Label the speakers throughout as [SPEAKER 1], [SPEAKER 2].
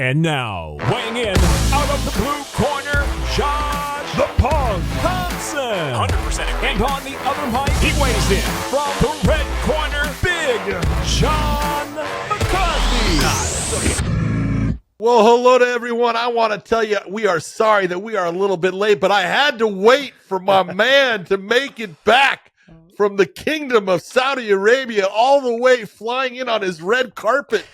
[SPEAKER 1] And now, weighing in out of the blue corner, Josh the Punk Thomson. 100%. And on the other mic, he weighs in from the red corner, Big John McCarthy.
[SPEAKER 2] Well, hello to everyone. I want to tell you we are sorry that we are a little bit late, but I had to wait for my man to make it back from the kingdom of Saudi Arabia all the way flying in on his red carpet.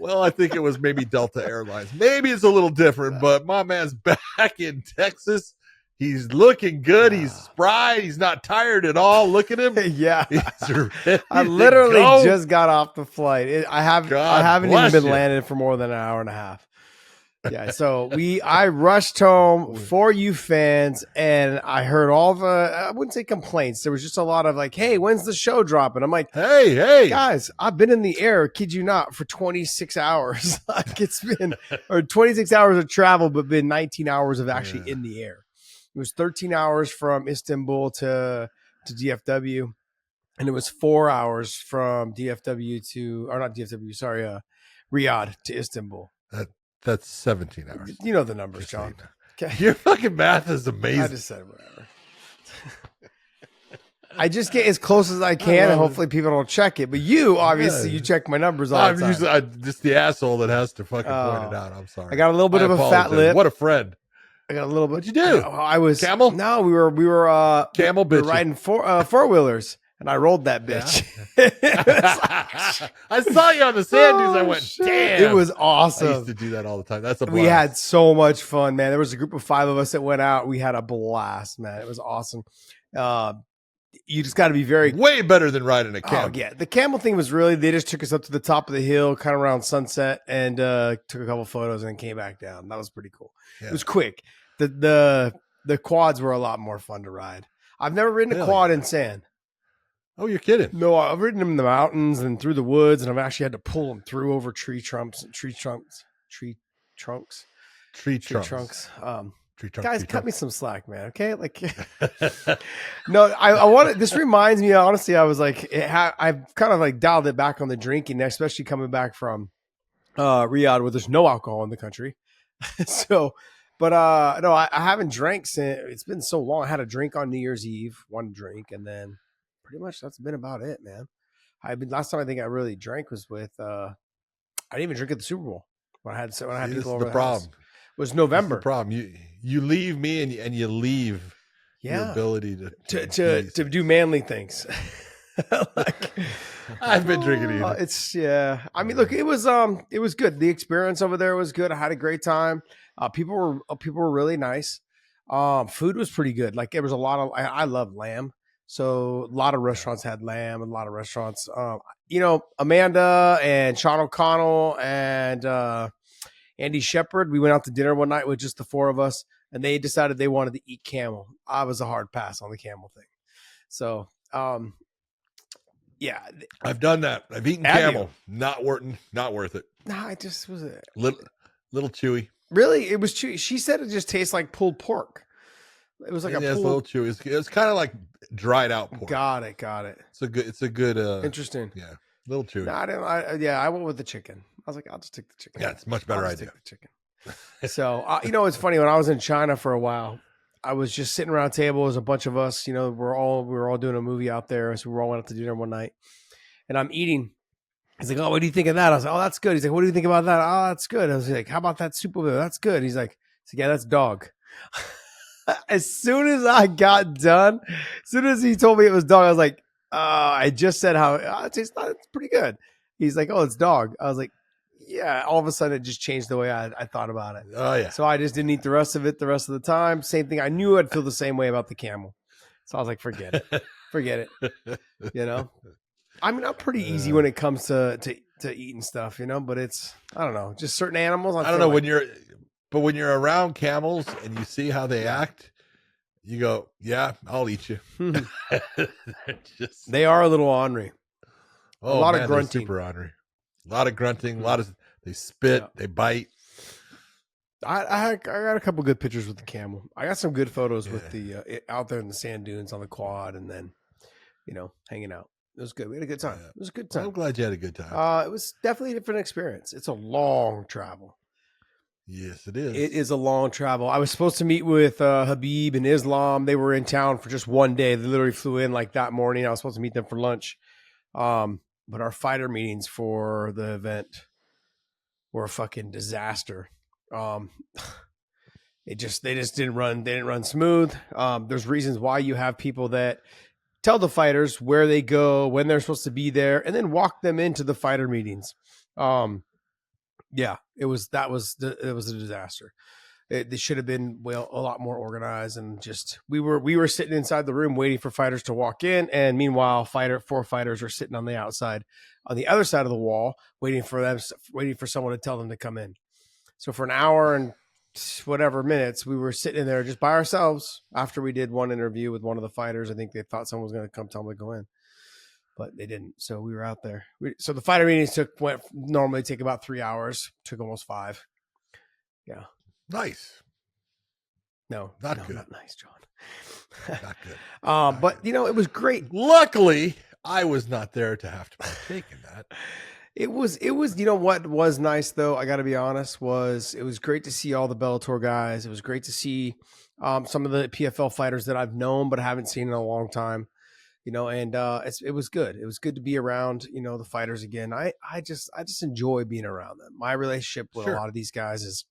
[SPEAKER 2] Well, I think it was maybe Delta Airlines. Maybe it's a little different, but my man's back in Texas. He's looking good. He's spry. He's not tired at all. Look at him.
[SPEAKER 3] Yeah.
[SPEAKER 2] I
[SPEAKER 3] literally just got off the flight. I haven't even been landed for more than an hour and a half. Yeah. So I rushed home for you fans, and I heard all the, I wouldn't say complaints. There was just a lot of like, hey, when's the show dropping? I'm like,
[SPEAKER 2] hey,
[SPEAKER 3] guys, I've been in the air, kid you not, for 26 hours. Like it's been, or 26 hours of travel, but been 19 hours of actually in the air. It was 13 hours from Istanbul to DFW, and it was 4 hours from DFW to, or not DFW, sorry, Riyadh to Istanbul.
[SPEAKER 2] That's 17 hours.
[SPEAKER 3] You know the numbers, John.
[SPEAKER 2] Okay. Your fucking math is amazing.
[SPEAKER 3] I just said whatever. I just get as close as I can, and hopefully people don't check it. But you, obviously, you check my numbers all the time.
[SPEAKER 2] I'm just the asshole that has to fucking point it out. I'm sorry.
[SPEAKER 3] I got a little bit of a fat lip.
[SPEAKER 2] What a friend.
[SPEAKER 3] I got a little bit.
[SPEAKER 2] What'd you do?
[SPEAKER 3] I was
[SPEAKER 2] camel.
[SPEAKER 3] No, we were
[SPEAKER 2] camel.
[SPEAKER 3] We were riding four wheelers, and I rolled that bitch.
[SPEAKER 2] Yeah. I saw you on the sand dunes. I went, damn.
[SPEAKER 3] It was awesome.
[SPEAKER 2] I used to do that all the time. That's a blast.
[SPEAKER 3] We had so much fun, man. There was a group of 5 of us that went out. We had a blast, man. It was awesome. You just got to be way
[SPEAKER 2] better than riding a camel.
[SPEAKER 3] Oh, yeah. The camel thing was really, they just took us up to the top of the hill, kind of around sunset, and took a couple photos and then came back down. That was pretty cool. Yeah. It was quick. The quads were a lot more fun to ride. I've never ridden a quad in sand.
[SPEAKER 2] Oh, you're kidding?
[SPEAKER 3] No, I've ridden them in the mountains and through the woods, and I've actually had to pull them through over tree trunks. Guys, cut me some slack, man. Okay, like, no, I want to. This reminds me, honestly, I was like, I've kind of like dialed it back on the drinking, especially coming back from Riyadh, where there's no alcohol in the country. So, but no, I haven't drank since it's been so long. I had a drink on New Year's Eve, one drink, and then pretty much that's been about it, man. Last time I think I really drank was with I didn't even drink at the Super Bowl when I had people over. The problem was November.
[SPEAKER 2] The problem you leave me and you leave your ability
[SPEAKER 3] to do manly things. Like,
[SPEAKER 2] I've been drinking either.
[SPEAKER 3] I mean, look, it was good. The experience over there was good. I had a great time. People were really nice. Food was pretty good. Like there was a lot of I love lamb. So a lot of restaurants had lamb, and a lot of restaurants, Amanda and Sean O'Connell and Andy Shepard, we went out to dinner one night with just the 4 of us, and they decided they wanted to eat camel. I was a hard pass on the camel thing. So, yeah.
[SPEAKER 2] I've done that. I've eaten camel. Not worth it.
[SPEAKER 3] No, it just was a
[SPEAKER 2] little chewy.
[SPEAKER 3] Really? It was chewy. She said it just tastes like pulled pork. It was like a
[SPEAKER 2] little chewy. It's kind of like dried out pork.
[SPEAKER 3] Got it.
[SPEAKER 2] It's a good
[SPEAKER 3] interesting.
[SPEAKER 2] Yeah. A little chewy.
[SPEAKER 3] No, I went with the chicken. I was like, I'll just take the chicken.
[SPEAKER 2] Yeah, it's a much better idea.
[SPEAKER 3] Take the chicken. So, it's funny. When I was in China for a while, I was just sitting around a table. There's a bunch of us. We were all doing a movie out there. So we all went out to dinner one night, and I'm eating. He's like, "Oh, what do you think of that?" I was like, "Oh, that's good." He's like, "What do you think about that?" "Oh, that's good." I was like, "How about that soup over there?" "That's good." He's like, "Yeah, that's dog." As soon as I got done, as soon as he told me it was dog, I was like, I just said how it's pretty good. He's like, "Oh, it's dog." I was like, yeah. All of a sudden, it just changed the way I thought about it.
[SPEAKER 2] Oh, yeah.
[SPEAKER 3] So I just didn't eat the rest of it the rest of the time. Same thing. I knew I'd feel the same way about the camel. So I was like, forget it. I mean, I'm pretty easy when it comes to eating stuff, but it's, I don't know, just certain animals.
[SPEAKER 2] I don't know when you're around camels and you see how they act, you go, yeah, I'll eat you.
[SPEAKER 3] They are a little ornery.
[SPEAKER 2] A lot of grunting. Super ornery. A lot of grunting. They spit. They bite.
[SPEAKER 3] I got a couple good pictures with the camel. I got some good photos with the out there in the sand dunes on the quad, and then hanging out. It was good. We had a good time. It was a good time.
[SPEAKER 2] I'm glad you had a good time.
[SPEAKER 3] It was definitely a different experience. It's a long travel.
[SPEAKER 2] Yes, it is.
[SPEAKER 3] It is a long travel. I was supposed to meet with Habib and Islam. They were in town for just one day. They literally flew in like that morning. I was supposed to meet them for lunch. But our fighter meetings for the event were a fucking disaster. They just didn't run smooth. There's reasons why you have people that tell the fighters where they go, when they're supposed to be there, and then walk them into the fighter meetings. It was a disaster. They should have been a lot more organized, and just we were sitting inside the room waiting for fighters to walk in, and meanwhile, four fighters are sitting on the outside, on the other side of the wall, waiting for someone to tell them to come in. So for an hour and whatever minutes, we were sitting in there just by ourselves. After we did one interview with one of the fighters, I think they thought someone was going to come tell them to go in, but they didn't. So we were out there. So the fighter meetings normally take about 3 hours, took almost 5. Yeah.
[SPEAKER 2] Nice.
[SPEAKER 3] No,
[SPEAKER 2] not good.
[SPEAKER 3] Not nice, John.
[SPEAKER 2] Not good.
[SPEAKER 3] But it was great.
[SPEAKER 2] Luckily, I was not there to have to partake in that.
[SPEAKER 3] It was, what was nice though, I got to be honest, it was great to see all the Bellator guys. It was great to see some of the PFL fighters that I've known but haven't seen in a long time, and it was good. It was good to be around, the fighters again. I just enjoy being around them. My relationship with a lot of these guys is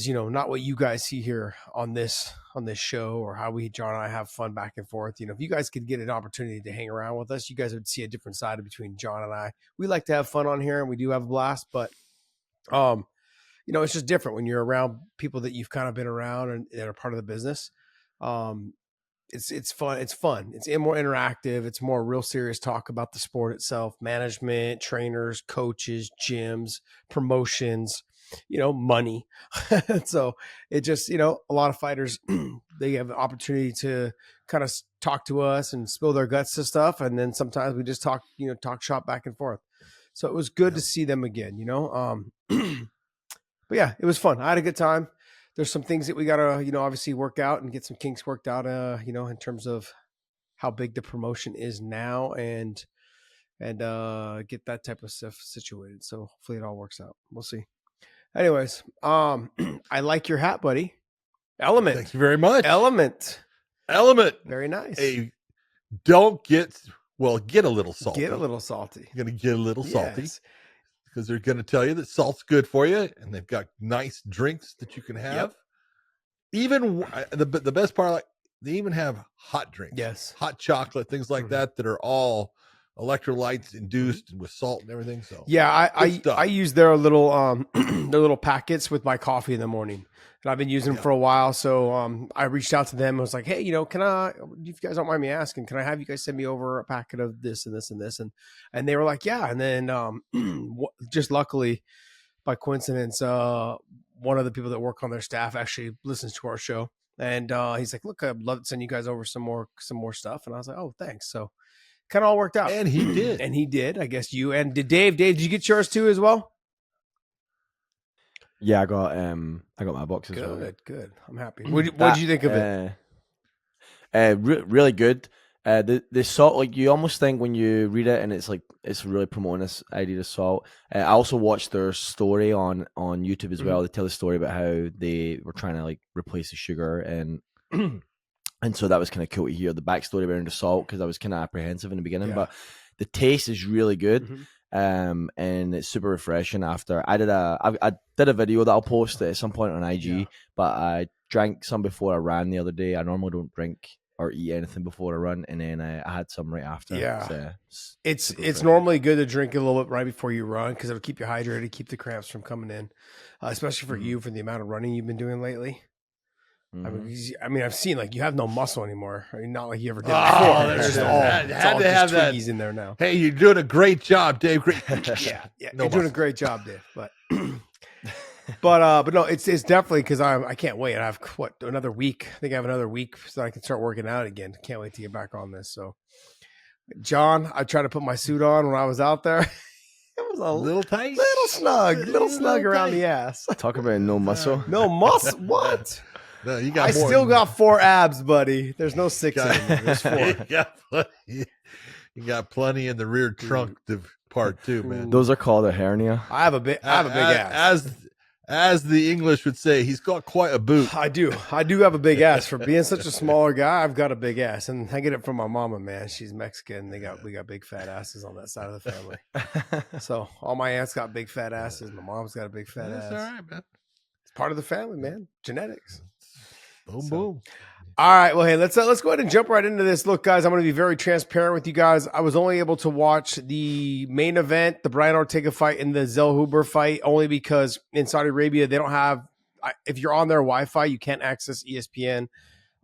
[SPEAKER 3] not what you guys see here on this show, or how John and I have fun back and forth. If you guys could get an opportunity to hang around with us, you guys would see a different side between John and I. We like to have fun on here, and we do have a blast, but it's just different when you're around people that you've kind of been around and that are part of the business. It's fun. It's fun. It's more interactive. It's more real serious talk about the sport itself, management, trainers, coaches, gyms, promotions, money. So it just, a lot of fighters, they have an opportunity to kind of talk to us and spill their guts to stuff. And then sometimes we just talk shop back and forth. So it was good to see them again, but yeah, it was fun. I had a good time. There's some things that we got to, obviously work out and get some kinks worked out, in terms of how big the promotion is now and get that type of stuff situated. So hopefully it all works out. We'll see. Anyways, I like your hat, buddy. Element.
[SPEAKER 2] Thank you very much.
[SPEAKER 3] Element.
[SPEAKER 2] Very nice. Get a little salty.
[SPEAKER 3] Get a little salty.
[SPEAKER 2] You're going to get a little salty because they're going to tell you that salt's good for you, and they've got nice drinks that you can have.
[SPEAKER 3] Yep.
[SPEAKER 2] Even the best part, they even have hot drinks.
[SPEAKER 3] Yes.
[SPEAKER 2] Hot chocolate, things like that are all electrolytes induced and with salt and everything. So
[SPEAKER 3] yeah, I use their little their little packets with my coffee in the morning, and I've been using them for a while. So I reached out to them and was like, hey, can I, if you guys don't mind me asking, can I have you guys send me over a packet of this and this and this? And they were like, yeah. And then just luckily, by coincidence, one of the people that work on their staff actually listens to our show, and he's like, look, I'd love to send you guys over some more stuff. And I was like, oh, thanks. So kind of all worked out.
[SPEAKER 2] And he did.
[SPEAKER 3] And he did. I guess you and Dave, did you get yours too as well?
[SPEAKER 4] Yeah, I got my box as well.
[SPEAKER 3] Good. I'm happy. What did you think of it?
[SPEAKER 4] Really good. The salt, you almost think when you read it, and it's really promoting this idea of salt. I also watched their story on YouTube as well. They tell the story about how they were trying to replace the sugar, and and so that was kind of cool to hear the backstory around the salt, because I was kind of apprehensive in the beginning, but the taste is really good. And it's super refreshing. After I did a video that I'll post at some point on IG, but I drank some before I ran the other day. I normally don't drink or eat anything before I run, and then I had some right after.
[SPEAKER 3] Yeah, so it's normally good to drink a little bit right before you run, because it'll keep you hydrated, keep the cramps from coming in, especially for you, for the amount of running you've been doing lately. I mean, I've seen you have no muscle anymore. I mean, not like you ever did before. There's just Twiggies in there now.
[SPEAKER 2] Hey, you're doing a great job, Dave. Great.
[SPEAKER 3] yeah, you're doing a great job, Dave. But but no, it's definitely, because I can't wait. I have another week. I think I have another week so I can start working out again. Can't wait to get back on this. So, John, I tried to put my suit on when I was out there. It was a
[SPEAKER 2] little tight,
[SPEAKER 3] little snug around the ass.
[SPEAKER 4] Talk about no muscle.
[SPEAKER 3] No muscle. What?
[SPEAKER 2] No, you got.
[SPEAKER 3] I still got 4 abs, buddy. There's no 6 anymore. There's 4.
[SPEAKER 2] You got plenty in the rear trunk part too, man.
[SPEAKER 4] Those are called a hernia.
[SPEAKER 3] I have a big ass.
[SPEAKER 2] As the English would say, he's got quite a boot.
[SPEAKER 3] I do have a big ass. For being such a smaller guy, I've got a big ass, and I get it from my mama. Man, she's Mexican. We got big fat asses on that side of the family. So all my aunts got big fat asses. My mom's got a big fat ass.
[SPEAKER 2] That's all right, man.
[SPEAKER 3] It's part of the family, man. Genetics.
[SPEAKER 2] Boom, boom.
[SPEAKER 3] All right. Well, hey, let's go ahead and jump right into this. Look, guys, I'm going to be very transparent with you guys. I was only able to watch the main event, the Brian Ortega fight, and the Zellhuber fight, only because in Saudi Arabia they don't have. If you're on their Wi-Fi, you can't access ESPN.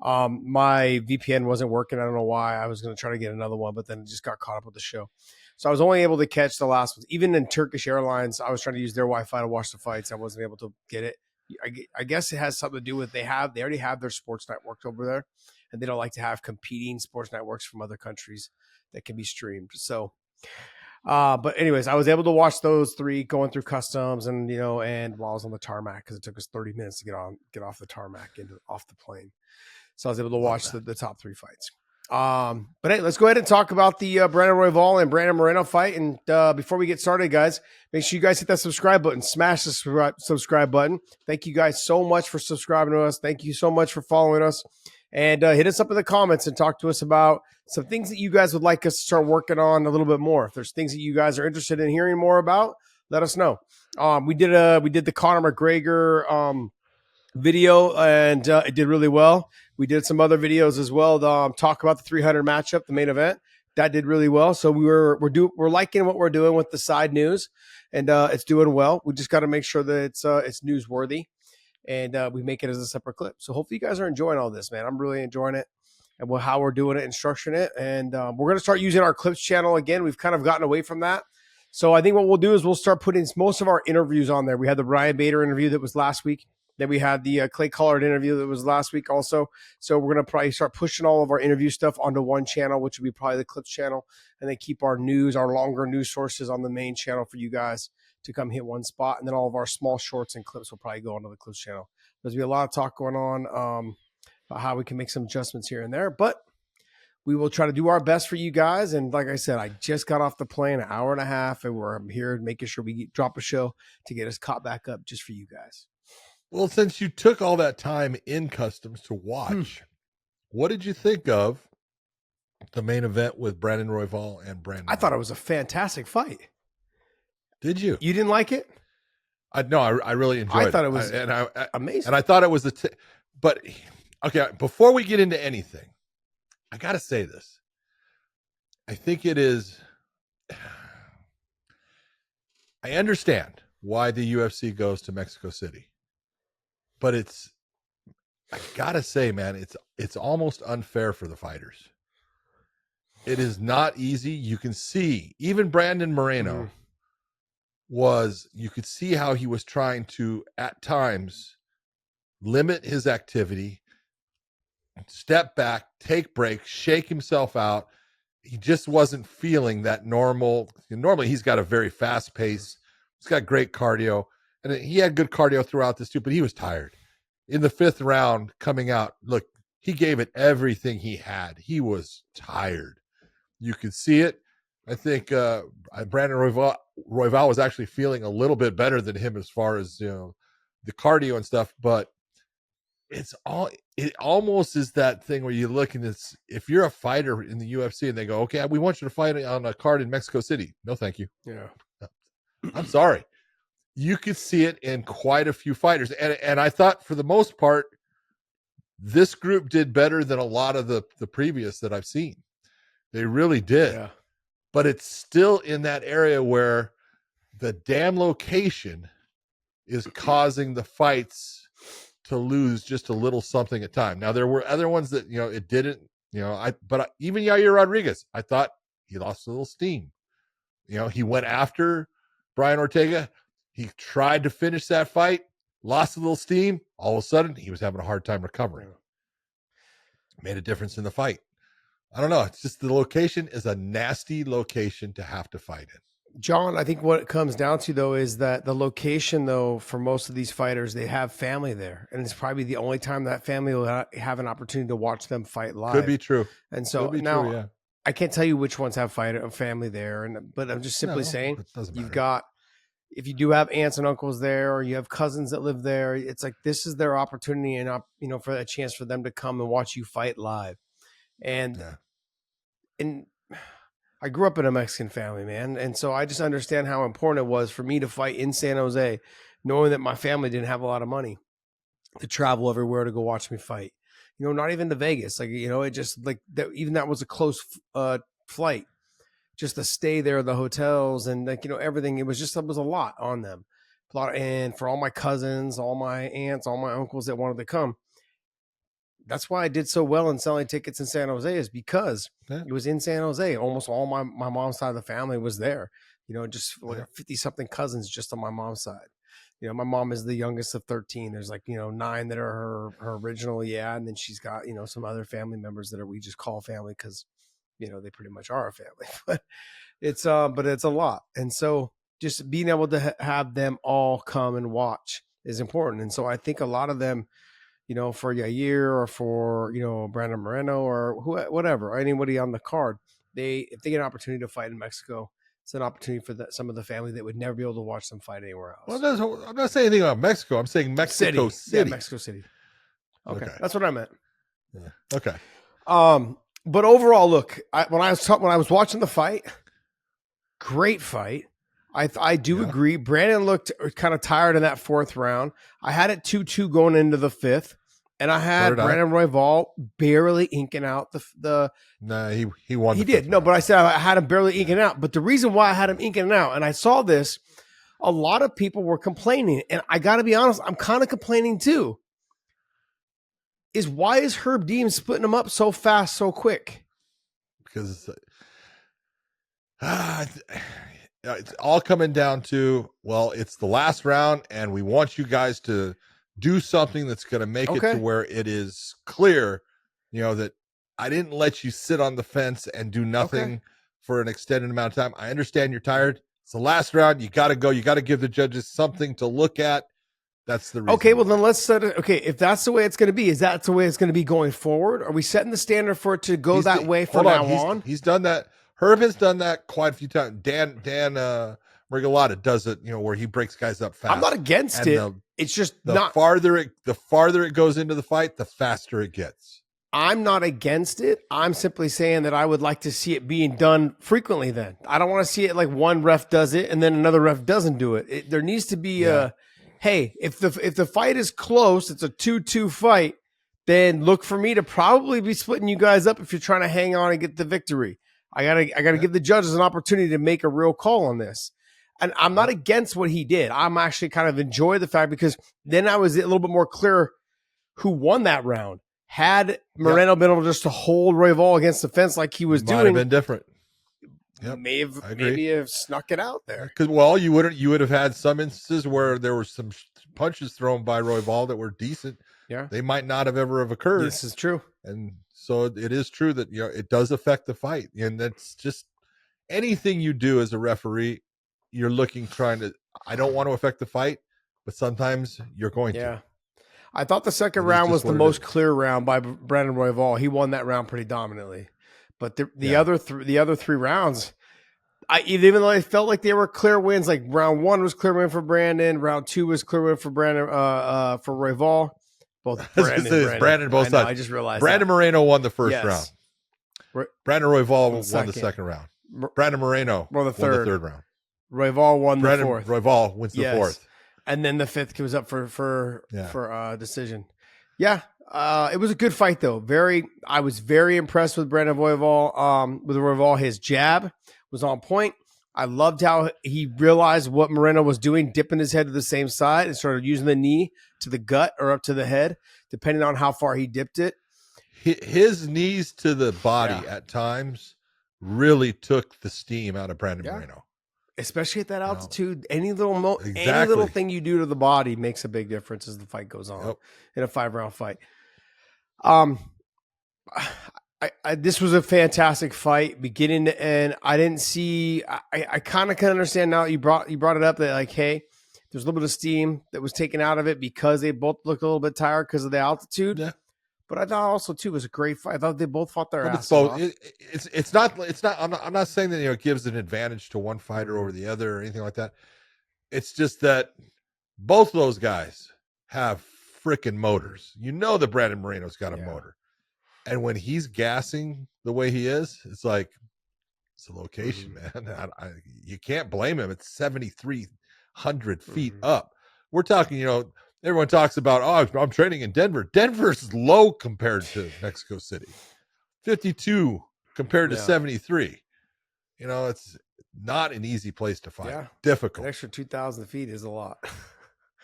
[SPEAKER 3] My VPN wasn't working. I don't know why. I was going to try to get another one, but then it just got caught up with the show. So I was only able to catch the last ones. Even in Turkish Airlines, I was trying to use their Wi-Fi to watch the fights. I wasn't able to get it. I guess it has something to do with they already have their sports networks over there, and they don't like to have competing sports networks from other countries that can be streamed. So, but anyways, I was able to watch those three going through customs, and and while I was on the tarmac, because it took us 30 minutes to get off the tarmac off the plane. So I was able to watch the top three fights. But hey, let's go ahead and talk about the Brandon Royval and Brandon Moreno fight. And before we get started, guys, make sure you guys hit that subscribe button, smash the subscribe button. Thank you guys so much for subscribing to us. Thank you so much for following us, and hit us up in the comments and talk to us about some things that you guys would like us to start working on a little bit more. If there's things that you guys are interested in hearing more about, let us know. We did the Conor McGregor video, and it did really well. We did some other videos as well. Talk about the 300 matchup, the main event. That did really well. So we're liking what we're doing with the side news, and it's doing well. We just got to make sure that it's newsworthy, and we make it as a separate clip. So hopefully you guys are enjoying all this, man. I'm really enjoying it, and how we're doing it and structuring it. And we're going to start using our clips channel again. We've kind of gotten away from that. So I think what we'll do is we'll start putting most of our interviews on there. We had the Ryan Bader interview that was last week. Then we had the Clay Collard interview that was last week also. So we're going to probably start pushing all of our interview stuff onto one channel, which would be probably the Clips channel, and then keep our longer news sources on the main channel for you guys to come hit one spot. And then all of our small shorts and clips will probably go onto the Clips channel. There's going to be a lot of talk going on about how we can make some adjustments here and there, but we will try to do our best for you guys. And like I said, I just got off the plane an hour and a half, and we're here making sure we drop a show to get us caught back up just for you guys.
[SPEAKER 2] Well, since you took all that time in customs to watch, what did you think of the main event with Brandon Royval and Brandon?
[SPEAKER 3] I thought it was a fantastic fight.
[SPEAKER 2] Did you?
[SPEAKER 3] You didn't like it?
[SPEAKER 2] No, I really enjoyed it.
[SPEAKER 3] I thought it was
[SPEAKER 2] amazing. And I thought it was but okay, before we get into anything, I got to say this. I think it is, I understand why the UFC goes to Mexico City. But I gotta say, man, it's almost unfair for the fighters. It is not easy. You can see, even Brandon Moreno you could see how he was trying to, at times, limit his activity, step back, take breaks, shake himself out. He just wasn't feeling that normal. Normally, he's got a very fast pace. He's got great cardio. And he had good cardio throughout this too, but he was tired. In the fifth round coming out, look, he gave it everything he had. He was tired. You could see it. I think Brandon Royval was actually feeling a little bit better than him as far as the cardio and stuff, but it almost is that thing where you look, and if you're a fighter in the UFC and they go, okay, we want you to fight on a card in Mexico City. No, thank you.
[SPEAKER 3] Yeah.
[SPEAKER 2] I'm sorry. You could see it in quite a few fighters. And I thought for the most part, this group did better than a lot of the previous that I've seen. They really did.
[SPEAKER 3] Yeah.
[SPEAKER 2] But it's still in that area where the damn location is causing the fights to lose just a little something at time. Now, there were other ones that, it didn't, but even Yair Rodriguez, I thought he lost a little steam. He went after Brian Ortega. He tried to finish that fight, lost a little steam. All of a sudden, he was having a hard time recovering. Made a difference in the fight. I don't know. It's just the location is a nasty location to have to fight in.
[SPEAKER 3] John, I think what it comes down to, though, is that the location, though, for most of these fighters, they have family there. And it's probably the only time that family will have an opportunity to watch them fight live.
[SPEAKER 2] Could be true.
[SPEAKER 3] And so now, I can't tell you which ones have family there. But I'm just simply saying, you've got if you do have aunts and uncles there, or you have cousins that live there, it's like this is their opportunity and for a chance for them to come and watch you fight live. And I grew up in a Mexican family, man, and so I just understand how important it was for me to fight in San Jose, knowing that my family didn't have a lot of money to travel everywhere to go watch me fight. Not even to Vegas, it just like that. Even that was a close flight. Just to stay there, the hotels and everything. It was a lot on them. And for all my cousins, all my aunts, all my uncles that wanted to come. That's why I did so well in selling tickets in San Jose, is because it was in San Jose. Almost all my mom's side of the family was there. Just like 50 something cousins just on my mom's side. My mom is the youngest of 13. There's 9 that are her original. Yeah. And then she's got, some other family members that we just call family because they pretty much are a family, but it's a lot. And so just being able to have them all come and watch is important. And so I think a lot of them, for Yair or for, Brandon Moreno or whatever, anybody on the card, if they get an opportunity to fight in Mexico, it's an opportunity for some of the family that would never be able to watch them fight anywhere else.
[SPEAKER 2] Well, I'm not saying anything about Mexico. I'm saying Mexico City.
[SPEAKER 3] Yeah, Mexico City. Okay. That's what I meant.
[SPEAKER 2] Yeah. Okay.
[SPEAKER 3] But overall, look, when I was watching the fight, great fight. I do agree. Brandon looked kind of tired in that 4th round. I had it 2-2 going into the 5th, and I had Brandon Royval barely inking out the.
[SPEAKER 2] No, he won.
[SPEAKER 3] He did. No, but I said I had him barely inking out. But the reason why I had him inking out, and I saw this, a lot of people were complaining, and I got to be honest, I'm kind of complaining too. Is why is Herb Dean splitting them up so fast, so quick?
[SPEAKER 2] Because it's all coming down to, well, it's the last round, and we want you guys to do something that's going to make it to where it is clear, that I didn't let you sit on the fence and do nothing for an extended amount of time. I understand you're tired. It's the last round. You got to go. You got to give the judges something to look at. That's the reason. Okay,
[SPEAKER 3] well, then let's set it. Okay, if that's the way it's going to be, is that the way it's going to be going forward? Are we setting the standard for it to go way from now on?
[SPEAKER 2] He's done that. Herb has done that quite a few times. Dan Murgalata does it, where he breaks guys up fast.
[SPEAKER 3] I'm not against it. It's just
[SPEAKER 2] the farther it goes into the fight, the faster it gets.
[SPEAKER 3] I'm not against it. I'm simply saying that I would like to see it being done frequently then. I don't want to see it like one ref does it and then another ref doesn't do it. There needs to be hey, if the fight is close, it's a 2-2 fight, then look for me to probably be splitting you guys up if you're trying to hang on and get the victory. I gotta give the judges an opportunity to make a real call on this. And I'm not against what he did. I'm actually kind of enjoy the fact because then I was a little bit more clear who won that round. Had Moreno been able just to hold Royval against the fence like he was doing,
[SPEAKER 2] might have been different.
[SPEAKER 3] Yep, maybe have snuck it out there.
[SPEAKER 2] Because you would have had some instances where there were some punches thrown by Royval that were decent.
[SPEAKER 3] Yeah,
[SPEAKER 2] they might not have ever occurred.
[SPEAKER 3] This is true,
[SPEAKER 2] and so it is true that it does affect the fight, and that's just anything you do as a referee. You're I don't want to affect the fight, but sometimes you're going to.
[SPEAKER 3] I thought the second round was the most clear round by Brandon Royval. He won that round pretty dominantly. But the other 3 rounds, even though I felt like they were clear wins, like round 1 was clear win for Brandon, round 2 was clear win for Brandon for Royval. Both Brandon
[SPEAKER 2] both sides.
[SPEAKER 3] I just realized
[SPEAKER 2] Brandon Moreno won the first round. Brandon Royval won the second round. Brandon Moreno won the third round.
[SPEAKER 3] Royval won the fourth.
[SPEAKER 2] Royval wins the fourth.
[SPEAKER 3] And then the 5th was up for decision. Yeah. It was a good fight though. I was very impressed with Brandon Royval. With Royval, his jab was on point. I loved how he realized what Moreno was doing, dipping his head to the same side and started using the knee to the gut or up to the head, depending on how far he dipped it.
[SPEAKER 2] His knees to the body at times really took the steam out of Brandon Moreno. Especially at that altitude, any little thing you do to the body makes a big difference as the fight goes on in a 5-round fight. This was a fantastic fight, beginning to end. I didn't see. I kind of can understand now. You brought it up that like, hey, there's a little bit of steam that was taken out of it because they both looked a little bit tired because of the altitude. Yeah. But I thought also too it was a great fight. I thought they both fought their ass off. It's not. I'm not saying that it gives an advantage to one fighter over the other or anything like that. It's just that both those guys have freaking motors. You know that Brandon Moreno's got a motor. And when he's gassing the way he is, it's like, it's a location, man. You can't blame him. It's 7,300 feet up. We're talking, everyone talks about, I'm training in Denver. Denver's low compared to Mexico City. 52 compared to 73. It's not an easy place to fight.
[SPEAKER 3] Yeah.
[SPEAKER 2] Difficult.
[SPEAKER 3] An extra 2,000 feet is a lot.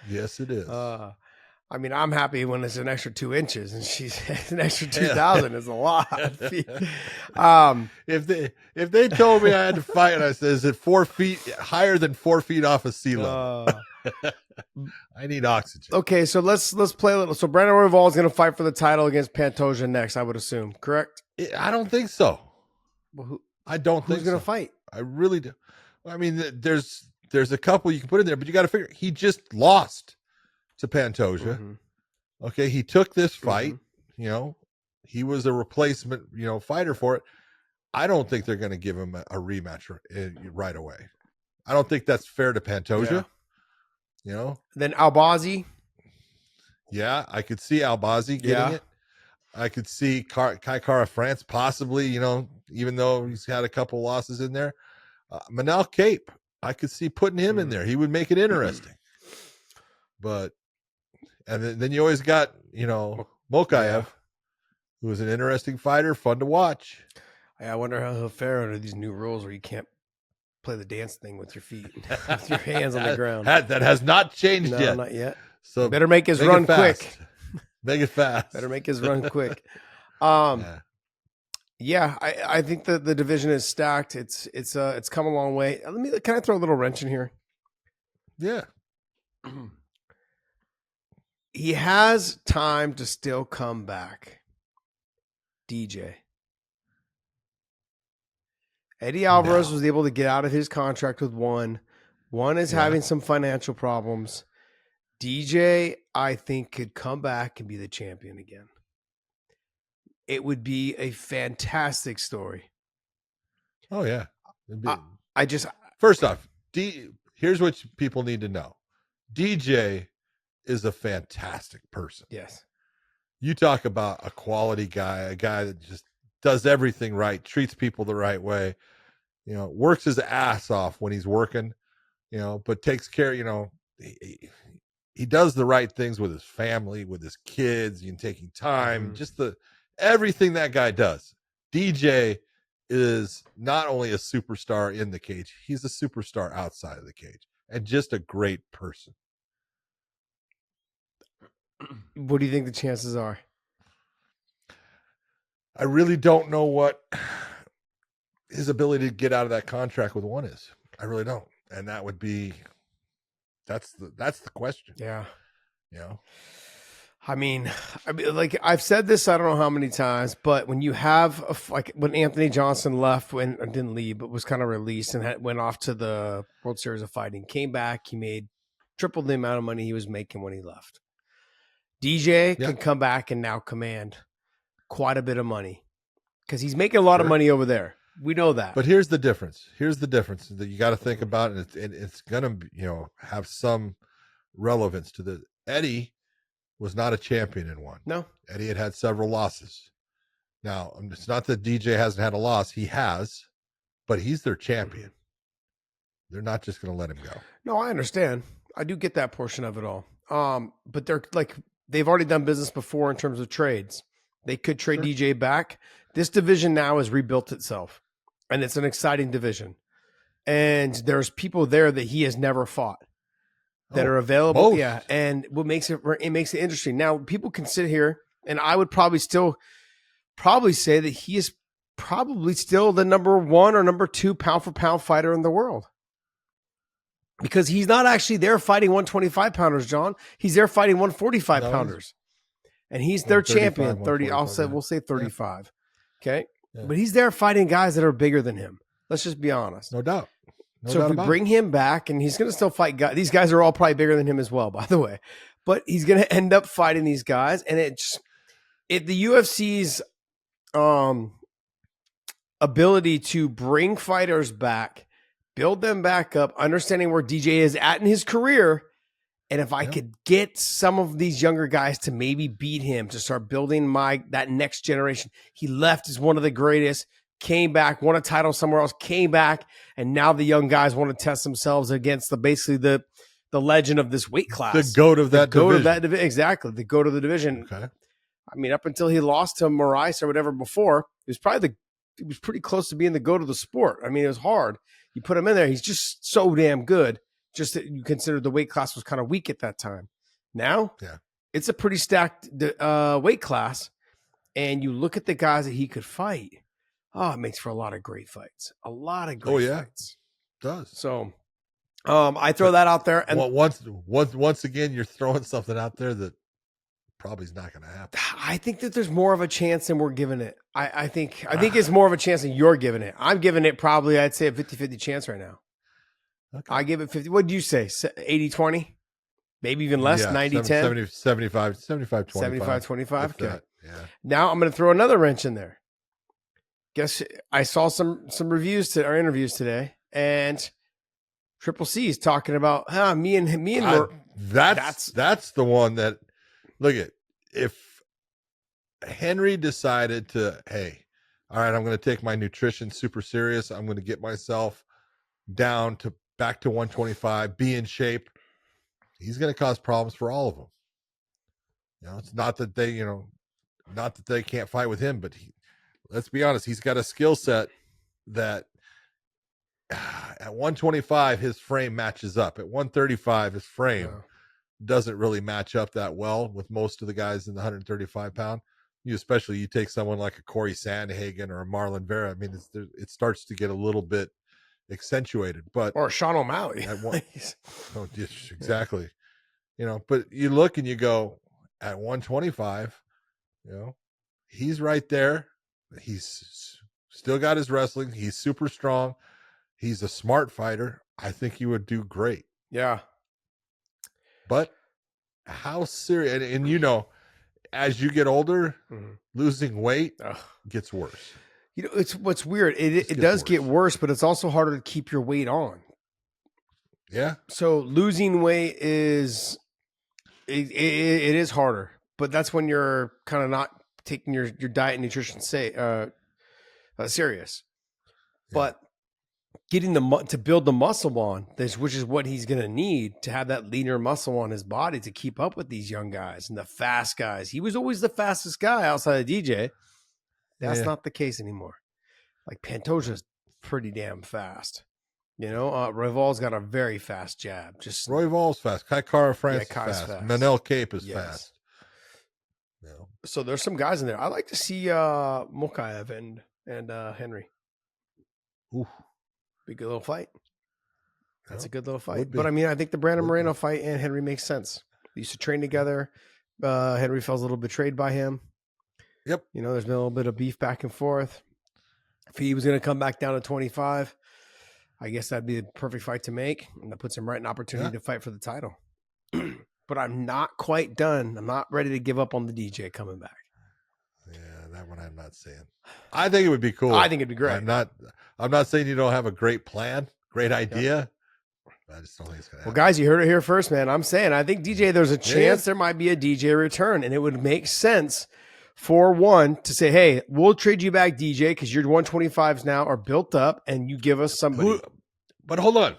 [SPEAKER 2] Yes, it is.
[SPEAKER 3] I mean, I'm happy when it's an extra 2 inches, and she's an extra 2,000 is a lot.
[SPEAKER 2] If they told me I had to fight, and I said, is it 4 feet higher than 4 feet off of sea level? I need oxygen.
[SPEAKER 3] Okay, so let's play a little. So Brandon Royval is going to fight for the title against Pantoja next, I would assume, correct?
[SPEAKER 2] I don't think so.
[SPEAKER 3] Well,
[SPEAKER 2] I don't think
[SPEAKER 3] who's going to fight?
[SPEAKER 2] I really do. I mean, there's a couple you can put in there, but you got to figure he just lost to Pantoja. Okay, he took this fight. He was a replacement, fighter for it. I don't think they're going to give him a rematch right away. I don't think that's fair to Pantoja.
[SPEAKER 3] Then Albazi.
[SPEAKER 2] Yeah, I could see Albazi getting it. I could see Kai Kara France possibly, even though he's had a couple losses in there. Manel Cape, I could see putting him in there. He would make it interesting. But, and then you always got, Mokaev, who is an interesting fighter, fun to watch.
[SPEAKER 3] I wonder how he'll fare under these new rules where you can't play the dance thing with your feet, with your hands on the ground.
[SPEAKER 2] That has not changed yet.
[SPEAKER 3] Not yet.
[SPEAKER 2] So
[SPEAKER 3] better make his run quick.
[SPEAKER 2] Make it fast.
[SPEAKER 3] Better make his run quick. Yeah, I think the division is stacked. It's come a long way. Can I throw a little wrench in here?
[SPEAKER 2] Yeah.
[SPEAKER 3] He has time to still come back. DJ. Eddie Alvarez was able to get out of his contract with one. One is having some financial problems. DJ, I think, could come back and be the champion again. It would be a fantastic story.
[SPEAKER 2] Oh, yeah.
[SPEAKER 3] First
[SPEAKER 2] off, here's what people need to know. DJ is a fantastic person.
[SPEAKER 3] Yes.
[SPEAKER 2] You talk about a quality guy, a guy that just does everything right, treats people the right way, works his ass off when he's working, but takes care, he does the right things with his family, with his kids, taking time, just everything that guy does. DJ is not only a superstar in the cage, he's a superstar outside of the cage, and just a great person.
[SPEAKER 3] What do you think the chances are?
[SPEAKER 2] I really don't know what his ability to get out of that contract with one is. I really don't. And that would be, that's the question.
[SPEAKER 3] Yeah.
[SPEAKER 2] I mean,
[SPEAKER 3] like I've said this, I don't know how many times, but when you have when Anthony Johnson left, didn't leave, but was kind of released and went off to the World Series of Fighting, came back, he made triple the amount of money he was making when he left. DJ can come back and now command quite a bit of money because he's making a lot of money over there. We know that.
[SPEAKER 2] But here's the difference. That you got to think about, and it's going to, have some relevance to the Eddie was not a champion in one.
[SPEAKER 3] No.
[SPEAKER 2] Eddie had several losses. Now, it's not that DJ hasn't had a loss. He has, but he's their champion. They're not just going to let him go.
[SPEAKER 3] No, I understand. I do get that portion of it all. But they've already done business before in terms of trades. They could trade DJ back. This division now has rebuilt itself, and it's an exciting division. And there's people there that he has never fought that are available.
[SPEAKER 2] Most.
[SPEAKER 3] Yeah. And what makes it interesting. Now, people can sit here, and I would probably say that he is probably still the number 1 or number 2 pound for pound fighter in the world. Because he's not actually there fighting 125 pounders, John. He's there fighting 145 pounders. And he's their champion. 30. We'll say 35. Yeah. Okay. Yeah. But he's there fighting guys that are bigger than him. Let's just be honest.
[SPEAKER 2] No doubt.
[SPEAKER 3] So if we bring him back, and he's going to still fight guys, these guys are all probably bigger than him as well, by the way. But he's going to end up fighting these guys, and the UFC's ability to bring fighters back build them back up, understanding where DJ is at in his career. And if I could get some of these younger guys to maybe beat him, to start building that next generation. He left as one of the greatest, came back, won a title somewhere else, came back, and now the young guys want to test themselves against the legend of this weight class.
[SPEAKER 2] The GOAT of that division.
[SPEAKER 3] Exactly, the GOAT of the division.
[SPEAKER 2] Okay.
[SPEAKER 3] I mean, up until he lost to Moraes or whatever before, he was pretty close to being the GOAT of the sport. I mean, it was hard. You put him in there, he's just so damn good. Just that you consider the weight class was kind of weak at that time. Now, it's a pretty stacked weight class. And you look at the guys that he could fight. Oh, it makes for a lot of great fights. A lot of great fights.
[SPEAKER 2] It does.
[SPEAKER 3] So I throw that out there. And
[SPEAKER 2] once again, you're throwing something out there that probably is not going to happen.
[SPEAKER 3] I think that there's more of a chance than we're giving it. I think it's more of a chance than you're giving it. I'm giving it probably, I'd say, a 50-50 chance right now. Okay. I give it 50. What do you say? 80-20? Maybe even less? 90-10?
[SPEAKER 2] 75-25.
[SPEAKER 3] 75-25? Okay.
[SPEAKER 2] That, yeah.
[SPEAKER 3] Now I'm going to throw another wrench in there. Guess I saw some reviews to our interviews today, and Triple C's talking about me and
[SPEAKER 2] that's the one that look at. If Henry decided to, hey, all right, I'm going to take my nutrition super serious. I'm going to get myself down to back to 125, be in shape. He's going to cause problems for all of them. You know, it's not that they can't fight with him, but let's be honest, he's got a skill set that at 125 his frame matches up. At 135 his frame doesn't really match up that well with most of the guys in the 135 pound. You take someone like a Corey Sandhagen or a Marlon Vera. I mean, it starts to get a little bit accentuated, or
[SPEAKER 3] Sean O'Malley.
[SPEAKER 2] Exactly. You know, but you look and you go at 125, you know, he's right there. He's still got his wrestling. He's super strong. He's a smart fighter. I think he would do great.
[SPEAKER 3] Yeah.
[SPEAKER 2] But how serious, and you know, as you get older, losing weight gets worse.
[SPEAKER 3] You know, it's what's weird. It does get worse, but it's also harder to keep your weight on.
[SPEAKER 2] Yeah.
[SPEAKER 3] So losing weight is it is harder, but that's when you're kind of not taking your diet and nutrition serious. Yeah. But getting to build the muscle on this, which is what he's going to need to have that leaner muscle on his body to keep up with these young guys and the fast guys. He was always the fastest guy outside of DJ. That's not the case anymore. Like Pantoja's pretty damn fast. You know, Royval's got a very fast jab. Just
[SPEAKER 2] Royval's fast. Kai Kara France is fast. Manel Cape is fast.
[SPEAKER 3] Yeah. So there's some guys in there. I like to see Mokaev and Henry.
[SPEAKER 2] Ooh.
[SPEAKER 3] Be a good little fight. That's a good little fight. But I mean, I think the Brandon Moreno fight and Henry makes sense. They used to train together. Henry felt a little betrayed by him.
[SPEAKER 2] Yep.
[SPEAKER 3] You know, there's been a little bit of beef back and forth. If he was going to come back down to 25, I guess that'd be the perfect fight to make. And that puts him right in opportunity to fight for the title. But I'm not quite done. I'm not ready to give up on the DJ coming back.
[SPEAKER 2] Yeah, that one I'm not saying. I think it would be cool.
[SPEAKER 3] I think it'd be great.
[SPEAKER 2] I'm not saying you don't have a great plan, great idea. I just don't think it's going to happen.
[SPEAKER 3] Well, guys, you heard it here first, man. I'm saying I think DJ, there's a chance there might be a DJ return, and it would make sense for one to say, hey, we'll trade you back, DJ, because your 125s now are built up, and you give us somebody.
[SPEAKER 2] But hold on.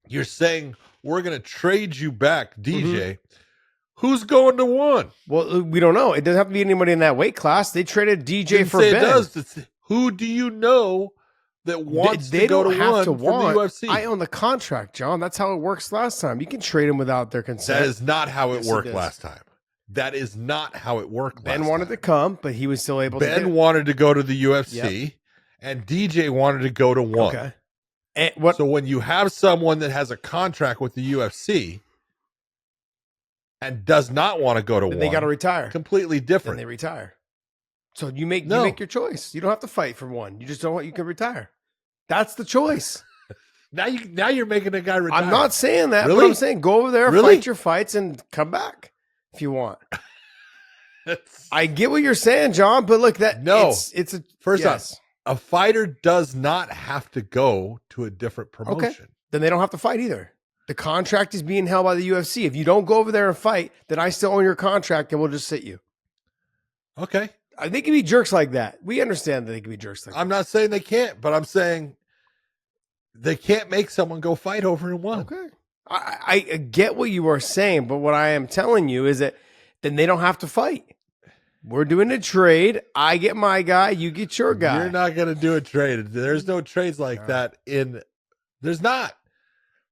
[SPEAKER 2] You're saying we're going to trade you back, DJ. Mm-hmm. Who's going to one?
[SPEAKER 3] Well, we don't know. It doesn't have to be anybody in that weight class. They traded DJ for Ben. It does.
[SPEAKER 2] Who do you know that wants to go to one from the UFC?
[SPEAKER 3] I own the contract, John. That's how it works last time. You can trade them without their consent.
[SPEAKER 2] That is not how it worked last time. That is not how it worked.
[SPEAKER 3] Ben wanted to come, but he was still able to.
[SPEAKER 2] Ben wanted to go to the UFC, and DJ wanted to go to one.
[SPEAKER 3] Okay.
[SPEAKER 2] So when you have someone that has a contract with the UFC and does not want to go to one,
[SPEAKER 3] they got to retire.
[SPEAKER 2] Completely different.
[SPEAKER 3] And they retire. So you make your choice. You don't have to fight for one. You just don't want. You can retire. That's the choice.
[SPEAKER 2] Now you're making a guy retire.
[SPEAKER 3] I'm not saying that.
[SPEAKER 2] Really?
[SPEAKER 3] But I'm saying go over there, fight your fights, and come back if you want. I get what you're saying, John. But look, it's a
[SPEAKER 2] first off. a fighter does not have to go to a different promotion.
[SPEAKER 3] Okay. Then they don't have to fight either. The contract is being held by the UFC. If you don't go over there and fight, then I still own your contract and we'll just sit you.
[SPEAKER 2] Okay.
[SPEAKER 3] They can be jerks like that. We understand that they can be jerks like that.
[SPEAKER 2] I'm not saying they can't, but I'm saying they can't make someone go fight over and one.
[SPEAKER 3] Okay. I get what you are saying, but what I am telling you is that then they don't have to fight. We're doing a trade. I get my guy. You get your guy.
[SPEAKER 2] You're not going to do a trade. There's no trades like that there's not.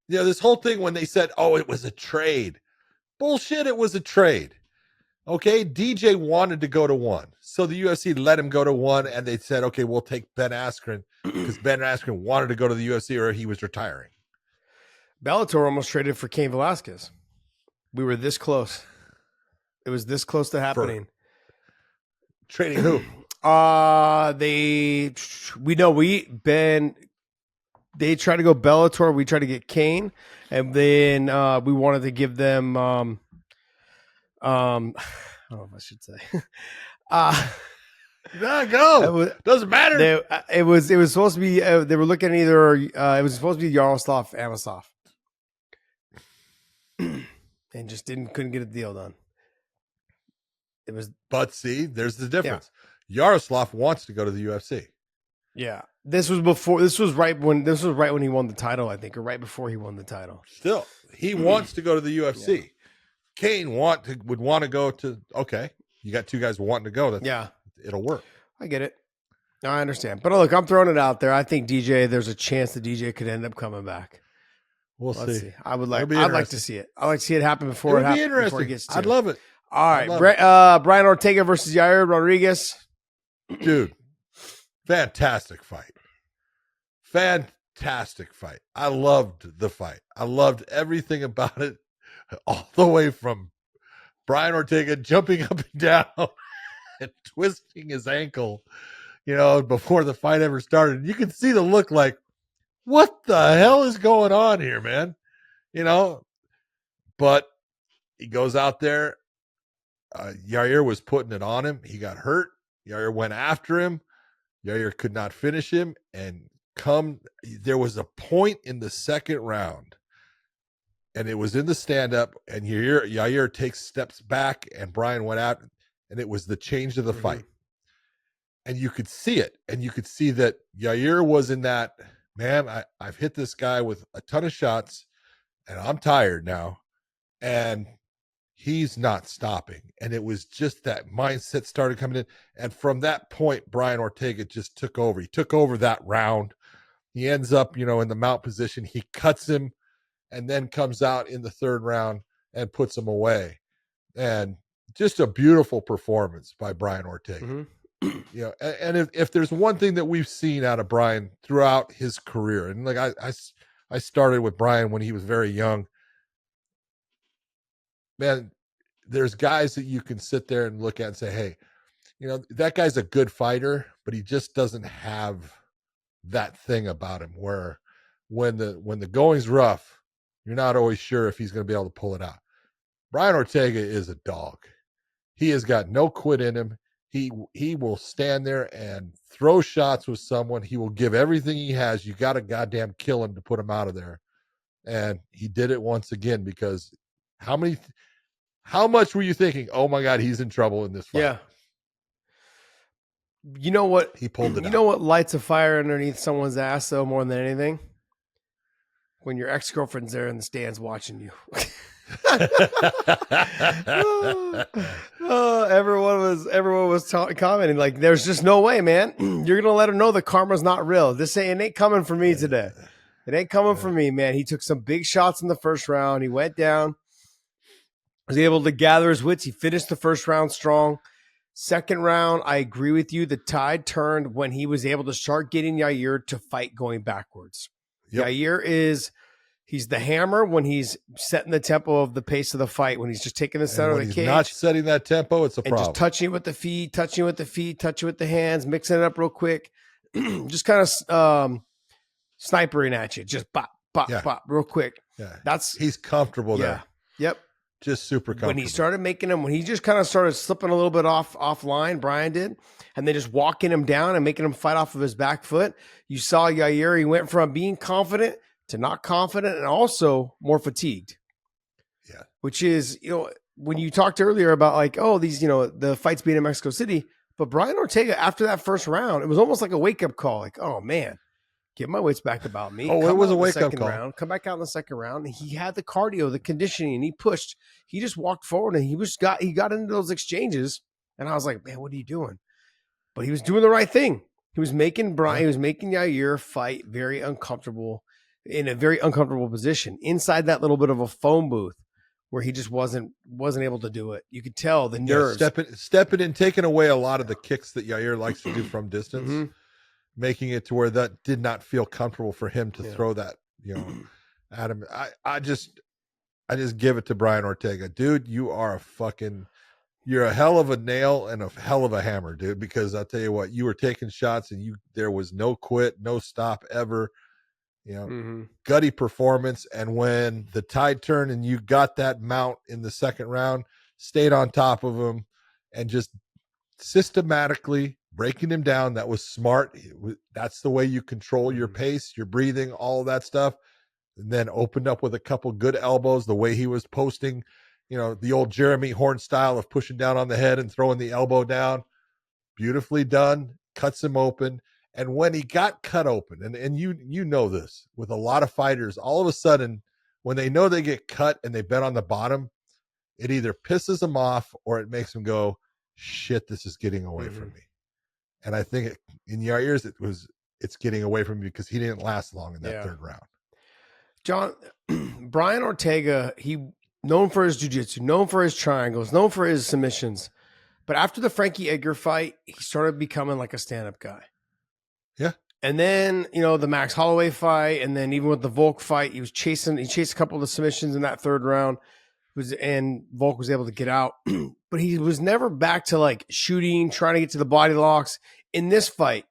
[SPEAKER 2] You know, this whole thing when they said, oh, it was a trade. Bullshit, it was a trade. Okay, DJ wanted to go to one. So the UFC let him go to one, and they said, okay, we'll take Ben Askren because Ben Askren wanted to go to the UFC or he was retiring.
[SPEAKER 3] Bellator almost traded for Cain Velasquez. We were this close. It was this close to happening.
[SPEAKER 2] Trading who?
[SPEAKER 3] They tried to go Bellator. We tried to get Cain, and then we wanted to give them. I don't know if I should say.
[SPEAKER 2] Go. Doesn't matter.
[SPEAKER 3] It was supposed to be. They were looking at either. It was supposed to be Yaroslav Amosov, and just couldn't get a deal done. It was.
[SPEAKER 2] But see, there's the difference. Yeah. Yaroslav wants to go to the UFC.
[SPEAKER 3] Yeah. This was right when he won the title, I think, or right before he won the title.
[SPEAKER 2] Still, he wants to go to the UFC. Yeah. Cain would want to go to. Okay, you got two guys wanting to go. It'll work.
[SPEAKER 3] I get it. No, I understand. But look, I'm throwing it out there. I think there's a chance that DJ could end up coming back.
[SPEAKER 2] Let's see.
[SPEAKER 3] I'd like to see it. I'd like to see it happen before it happens. Before it gets to.
[SPEAKER 2] I'd love it.
[SPEAKER 3] All right, Brian Ortega versus Yair Rodriguez.
[SPEAKER 2] Dude, fantastic fight. Fantastic fight. I loved the fight. I loved everything about it, all the way from Brian Ortega jumping up and down and twisting his ankle, before the fight ever started. You could see the look like, what the hell is going on here, man? But he goes out there. Yair was putting it on him. He got hurt. Yair went after him. Yair could not finish him. And there was a point in the second round, and it was in the stand-up, and Yair takes steps back, and Brian went out, and it was the change of the fight. And you could see it, and you could see that Yair was in that, man, I've hit this guy with a ton of shots, and I'm tired now, and he's not stopping. And it was just that mindset started coming in. And from that point, Brian Ortega just took over. He took over that round. He ends up, in the mount position. He cuts him and then comes out in the third round and puts him away. And just a beautiful performance by Brian Ortega. And if there's one thing that we've seen out of Brian throughout his career, and like I started with Brian when he was very young, man, there's guys that you can sit there and look at and say, hey, that guy's a good fighter, but he just doesn't have that thing about him where when the going's rough, you're not always sure if he's going to be able to pull it out. Brian Ortega is a dog. He has got no quit in him. He will stand there and throw shots with someone. He will give everything he has. You got to goddamn kill him to put him out of there. And he did it once again, because how much were you thinking, oh my God, he's in trouble in this fight?
[SPEAKER 3] Yeah. You know what?
[SPEAKER 2] He pulled it out.
[SPEAKER 3] You know what lights a fire underneath someone's ass, though, more than anything? When your ex-girlfriend's there in the stands watching you. Everyone was commenting like, there's just no way, man. You're going to let her know the karma's not real. It ain't coming for me today. It ain't coming for me, man. He took some big shots in the first round. He went down. Was able to gather his wits. He finished the first round strong. Second round, I agree with you. The tide turned when he was able to start getting Yair to fight going backwards. Yep. Yair he's the hammer when he's setting the tempo of the pace of the fight, when he's just taking the center of the cage.
[SPEAKER 2] He's not setting that tempo, it's a problem.
[SPEAKER 3] Just touching it with the feet, touching it with the hands, mixing it up real quick. Just kind of snipering at you. Just bop, bop, bop, real quick.
[SPEAKER 2] Yeah. He's comfortable there.
[SPEAKER 3] Yep.
[SPEAKER 2] Just super comfortable.
[SPEAKER 3] When he started making him, when he just kind of started slipping a little bit offline, Brian did, and then just walking him down and making him fight off of his back foot, you saw Yair, he went from being confident to not confident and also more fatigued.
[SPEAKER 2] Yeah.
[SPEAKER 3] Which is, when you talked earlier about like, oh, these, the fights being in Mexico City, but Brian Ortega, after that first round, it was almost like a wake-up call. Like, oh, man, get my wits back about me.
[SPEAKER 2] Oh, it was a wake-up call.
[SPEAKER 3] Come back out in the second round. And he had the cardio, the conditioning, and he pushed. He just walked forward, and he got into those exchanges. And I was like, man, what are you doing? But he was doing the right thing. He was making Yair fight very uncomfortable, in a very uncomfortable position inside that little bit of a phone booth where he just wasn't able to do it. You could tell the nerves.
[SPEAKER 2] Stepping in, taking away a lot of the kicks that Yair likes to do from distance, making it to where that did not feel comfortable for him to throw that, at him. I just give it to Brian Ortega. Dude, you're a hell of a nail and a hell of a hammer, dude, because I'll tell you what, you were taking shots and there was no quit, no stop ever. Gutty performance. And when the tide turned and you got that mount in the second round, stayed on top of him and just systematically breaking him down. That was smart. That's the way you control your pace, your breathing, all of that stuff. And then opened up with a couple good elbows, the way he was posting, the old Jeremy Horn style of pushing down on the head and throwing the elbow down. Beautifully done. Cuts him open. And when he got cut open, and you know this, with a lot of fighters, all of a sudden, when they know they get cut and they've been on the bottom, it either pisses them off or it makes them go, shit, this is getting away from me. And I think in Yair's, it's getting away from me because he didn't last long in that third round.
[SPEAKER 3] John, Brian Ortega, he known for his jiu-jitsu, known for his triangles, known for his submissions. But after the Frankie Edgar fight, he started becoming like a stand-up guy.
[SPEAKER 2] Yeah.
[SPEAKER 3] And then, the Max Holloway fight, and then even with the Volk fight, he chased a couple of the submissions in that third round, and Volk was able to get out. But he was never back to like shooting, trying to get to the body locks. In this fight,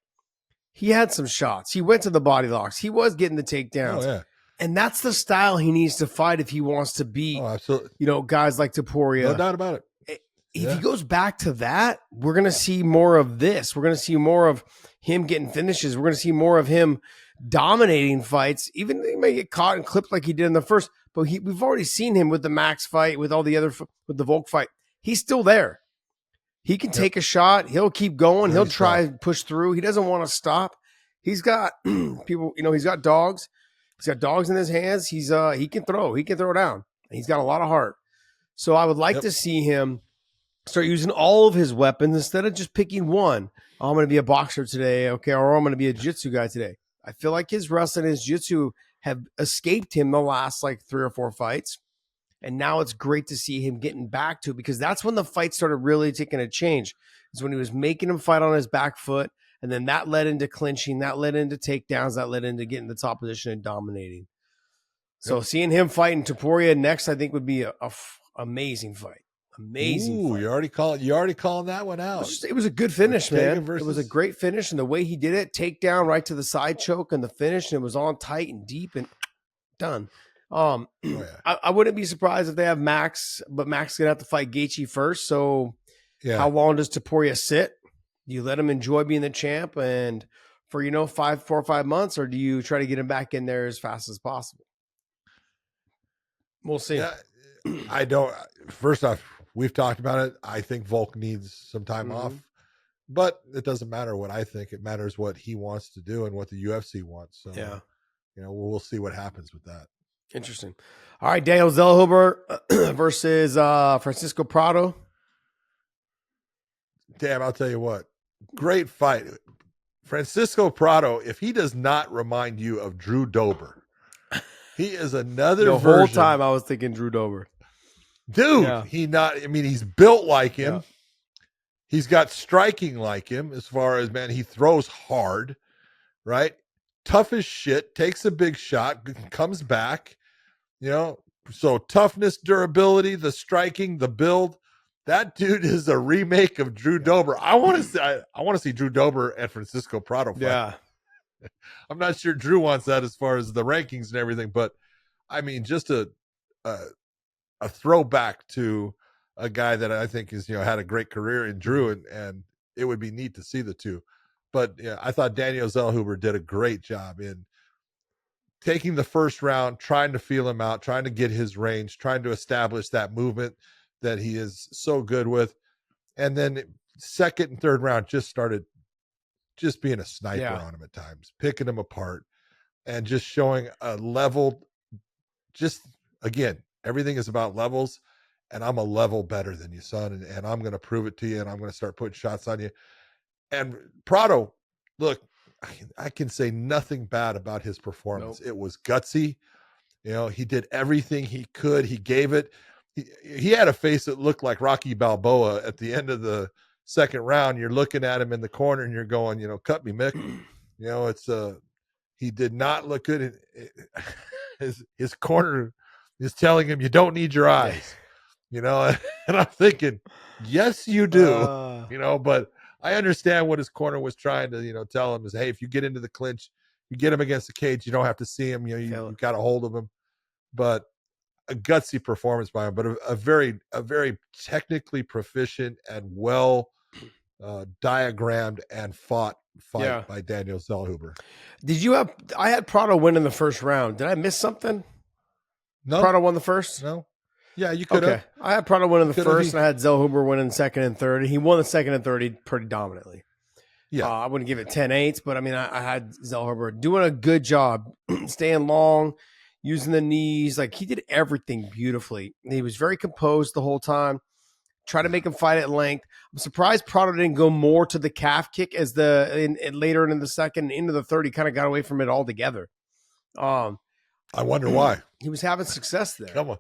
[SPEAKER 3] he had some shots. He went to the body locks. He was getting the takedowns.
[SPEAKER 2] Oh, yeah.
[SPEAKER 3] And that's the style he needs to fight if he wants to beat, guys like Topuria.
[SPEAKER 2] No doubt about it.
[SPEAKER 3] If he goes back to that, we're going to see more of this. We're going to see more of him getting finishes. We're going to see more of him dominating fights. Even he may get caught and clipped like he did in the first, but we've already seen him with the Max fight, with all the other, with the Volk fight. He's still there. He can take a shot. He'll keep going. He'll try and push through. He doesn't want to stop. He's got people, he's got dogs. He's got dogs in his hands. He can throw. He can throw down. He's got a lot of heart. So I would like to see him start using all of his weapons instead of just picking one. Oh, I'm going to be a boxer today, okay, or I'm going to be a jiu-jitsu guy today. I feel like his wrestling and his jiu-jitsu have escaped him the last like 3 or 4 fights, and now it's great to see him getting back to it, because that's when the fight started really taking a change. Is when he was making him fight on his back foot, and then that led into clinching, that led into takedowns, that led into getting the top position and dominating. So seeing him fighting Topuria next, I think would be a amazing fight. Amazing.
[SPEAKER 2] Ooh, you already calling that one out.
[SPEAKER 3] It was a good finish, man.
[SPEAKER 2] Versus...
[SPEAKER 3] It was a great finish, and the way he did it, takedown right to the side choke and the finish, and it was on tight and deep and done. I wouldn't be surprised if they have Max, but Max is gonna have to fight Gaethje first. So how long does Topuria sit? Do you let him enjoy being the champ and for 4 or 5 months, or do you try to get him back in there as fast as possible? We'll see.
[SPEAKER 2] Yeah, I don't. First off, we've talked about it. I think Volk needs some time off, but it doesn't matter what I think. It matters what he wants to do and what the UFC wants. So, we'll see what happens with that.
[SPEAKER 3] Interesting. All right, Daniel Zellhuber versus Francisco Prado.
[SPEAKER 2] Damn, I'll tell you what. Great fight. Francisco Prado, if he does not remind you of Drew Dober, he is another
[SPEAKER 3] The
[SPEAKER 2] version.
[SPEAKER 3] whole time I was thinking Drew Dober.
[SPEAKER 2] Dude, he's built like him.
[SPEAKER 3] Yeah.
[SPEAKER 2] He's got striking like him as far as, man, he throws hard, right? Tough as shit, takes a big shot, comes back, so toughness, durability, the striking, the build. That dude is a remake of Drew Dober. I want to see Drew Dober and Francisco Prado fight.
[SPEAKER 3] Yeah.
[SPEAKER 2] I'm not sure Drew wants that as far as the rankings and everything, but I mean, just a a throwback to a guy that I think is, had a great career in Drew, and it would be neat to see the two. But I thought Daniel Zellhuber did a great job in taking the first round, trying to feel him out, trying to get his range, trying to establish that movement that he is so good with. And then second and third round just started just being a sniper on him at times, picking him apart and just showing a level. Just again, everything is about levels, and I'm a level better than you, son. And I'm going to prove it to you. And I'm going to start putting shots on you. And Prado, look, I can say nothing bad about his performance. Nope. It was gutsy. He did everything he could. He gave it. He had a face that looked like Rocky Balboa at the end of the second round. You're looking at him in the corner and you're going, cut me, Mick. He did not look good. His corner is telling him, you don't need your eyes, and I'm thinking, yes, you do, but I understand what his corner was trying to, tell him is, hey, if you get into the clinch, you get him against the cage, you don't have to see him, you got a hold of him. But a gutsy performance by him, but a very technically proficient and well diagrammed and fought fight by Daniel Zellhuber.
[SPEAKER 3] I had Prado win in the first round. Did I miss something?
[SPEAKER 2] No.
[SPEAKER 3] Prado won the first?
[SPEAKER 2] No. Yeah, you could have.
[SPEAKER 3] I had Prado win in the first, and I had Zellhuber win in second and third. And he won the second and third pretty dominantly. Yeah. I wouldn't give it 10-8s, but I mean, I had Zellhuber doing a good job, staying long, using the knees. Like, he did everything beautifully. He was very composed the whole time. Try to make him fight at length. I'm surprised Prado didn't go more to the calf kick as later in the second, into the third. He kind of got away from it altogether.
[SPEAKER 2] I wonder why.
[SPEAKER 3] He was having success there.
[SPEAKER 2] Come on.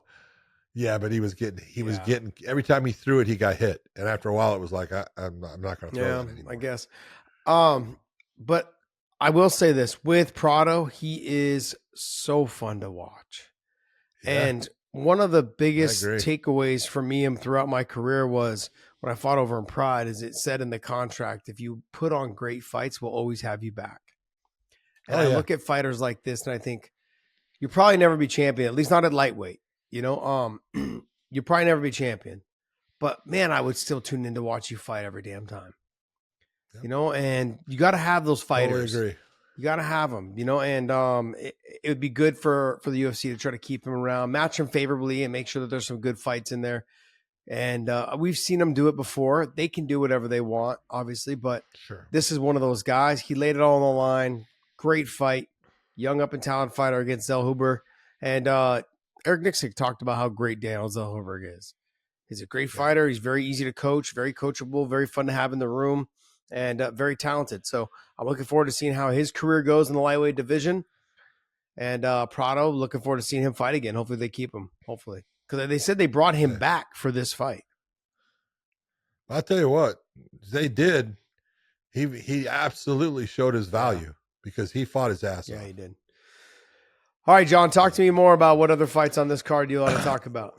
[SPEAKER 2] Yeah, but he was getting every time he threw it, he got hit, and after a while, it was like I'm not going to throw it anymore.
[SPEAKER 3] I guess. But I will say this with Prado, he is so fun to watch, and one of the biggest takeaways for me throughout my career was when I fought over in Pride, is it said in the contract, if you put on great fights, we'll always have you back. And I look at fighters like this, and I think you'll probably never be champion, at least not at lightweight. You'll probably never be champion, but man, I would still tune in to watch you fight every damn time. Yep. And you got to have those fighters.
[SPEAKER 2] Totally agree.
[SPEAKER 3] You got to have them, and it would be good for the UFC to try to keep them around, match them favorably, and make sure that there's some good fights in there. And we've seen them do it before. They can do whatever they want, obviously, but this is one of those guys. He laid it all on the line. Great fight. Young up and talented fighter against Zellhuber. And Eric Nixon talked about how great Daniel Zellhuber is. He's a great fighter. He's very easy to coach, very coachable, very fun to have in the room, and very talented. So I'm looking forward to seeing how his career goes in the lightweight division. And Prado, looking forward to seeing him fight again. Hopefully they keep him. Hopefully. Because they said they brought him back for this fight.
[SPEAKER 2] I'll tell you what, they did. He absolutely showed his value because he fought his ass off.
[SPEAKER 3] Yeah, he did. All right, John, talk to me more about what other fights on this card you want to talk about.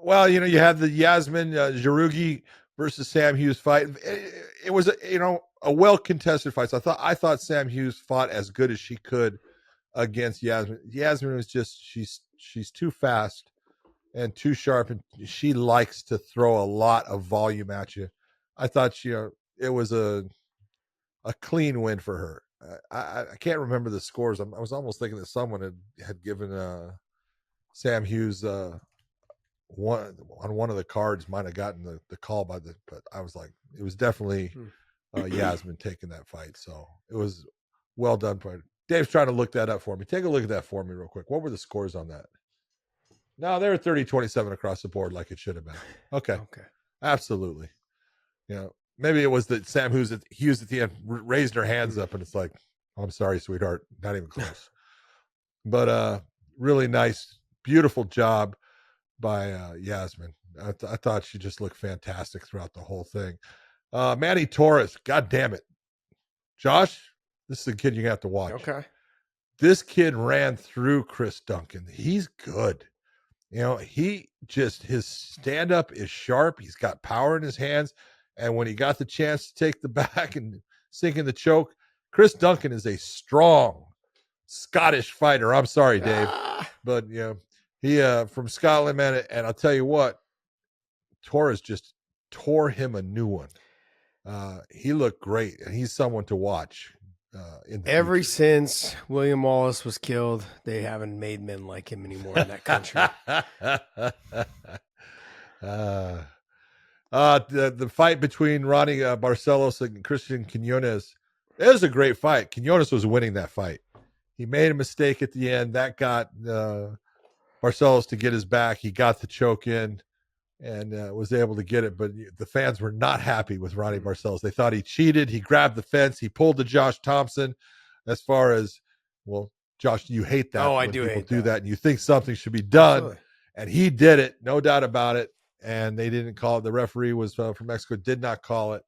[SPEAKER 2] Well, you had the Yasmin Jarougi versus Sam Hughes fight. It was a well-contested fight. So I thought Sam Hughes fought as good as she could against Yasmin. Yasmin was just she's too fast and too sharp, and she likes to throw a lot of volume at you. I thought it was a clean win for her. I can't remember the scores. I was almost thinking that someone had given Sam Hughes one of the cards, might have gotten the call but I was like, it was definitely Yasmin taking that fight. So it was well done. Dave's trying to look that up for me. Take a look at that for me real quick. What were the scores on that? No, they were 30-27 across the board, like it should have been. Okay. Absolutely. Maybe it was that Sam Hughes at the end raised her hands up, and it's like, I'm sorry, sweetheart, not even close. But really nice, beautiful job by Yasmin. I thought she just looked fantastic throughout the whole thing. Manny Torres, God damn it. Josh, this is a kid you have to watch.
[SPEAKER 3] Okay.
[SPEAKER 2] This kid ran through Chris Duncan. He's good. His stand-up is sharp. He's got power in his hands. And when he got the chance to take the back and sink in the choke, Chris Duncan is a strong Scottish fighter. I'm sorry, Dave. But, He from Scotland, man, and I'll tell you what, Torres just tore him a new one. He looked great, and he's someone to watch.
[SPEAKER 3] Ever
[SPEAKER 2] future.
[SPEAKER 3] since William Wallace was killed, they haven't made men like him anymore in that country.
[SPEAKER 2] The fight between Ronnie Barcelos and Christian Quinones, it was a great fight. Quinones was winning that fight. He made a mistake at the end. That got Barcelos to get his back. He got the choke in and was able to get it. But the fans were not happy with Ronnie Barcelos. They thought he cheated. He grabbed the fence. He pulled the Josh Thomson. As far as, well, Josh, you hate that.
[SPEAKER 3] Oh, I
[SPEAKER 2] when
[SPEAKER 3] do
[SPEAKER 2] people
[SPEAKER 3] hate
[SPEAKER 2] do
[SPEAKER 3] that.
[SPEAKER 2] that. And you think something should be done.
[SPEAKER 3] Absolutely.
[SPEAKER 2] And he did it. No doubt about it. And they didn't call it. The referee was from Mexico, did not call it.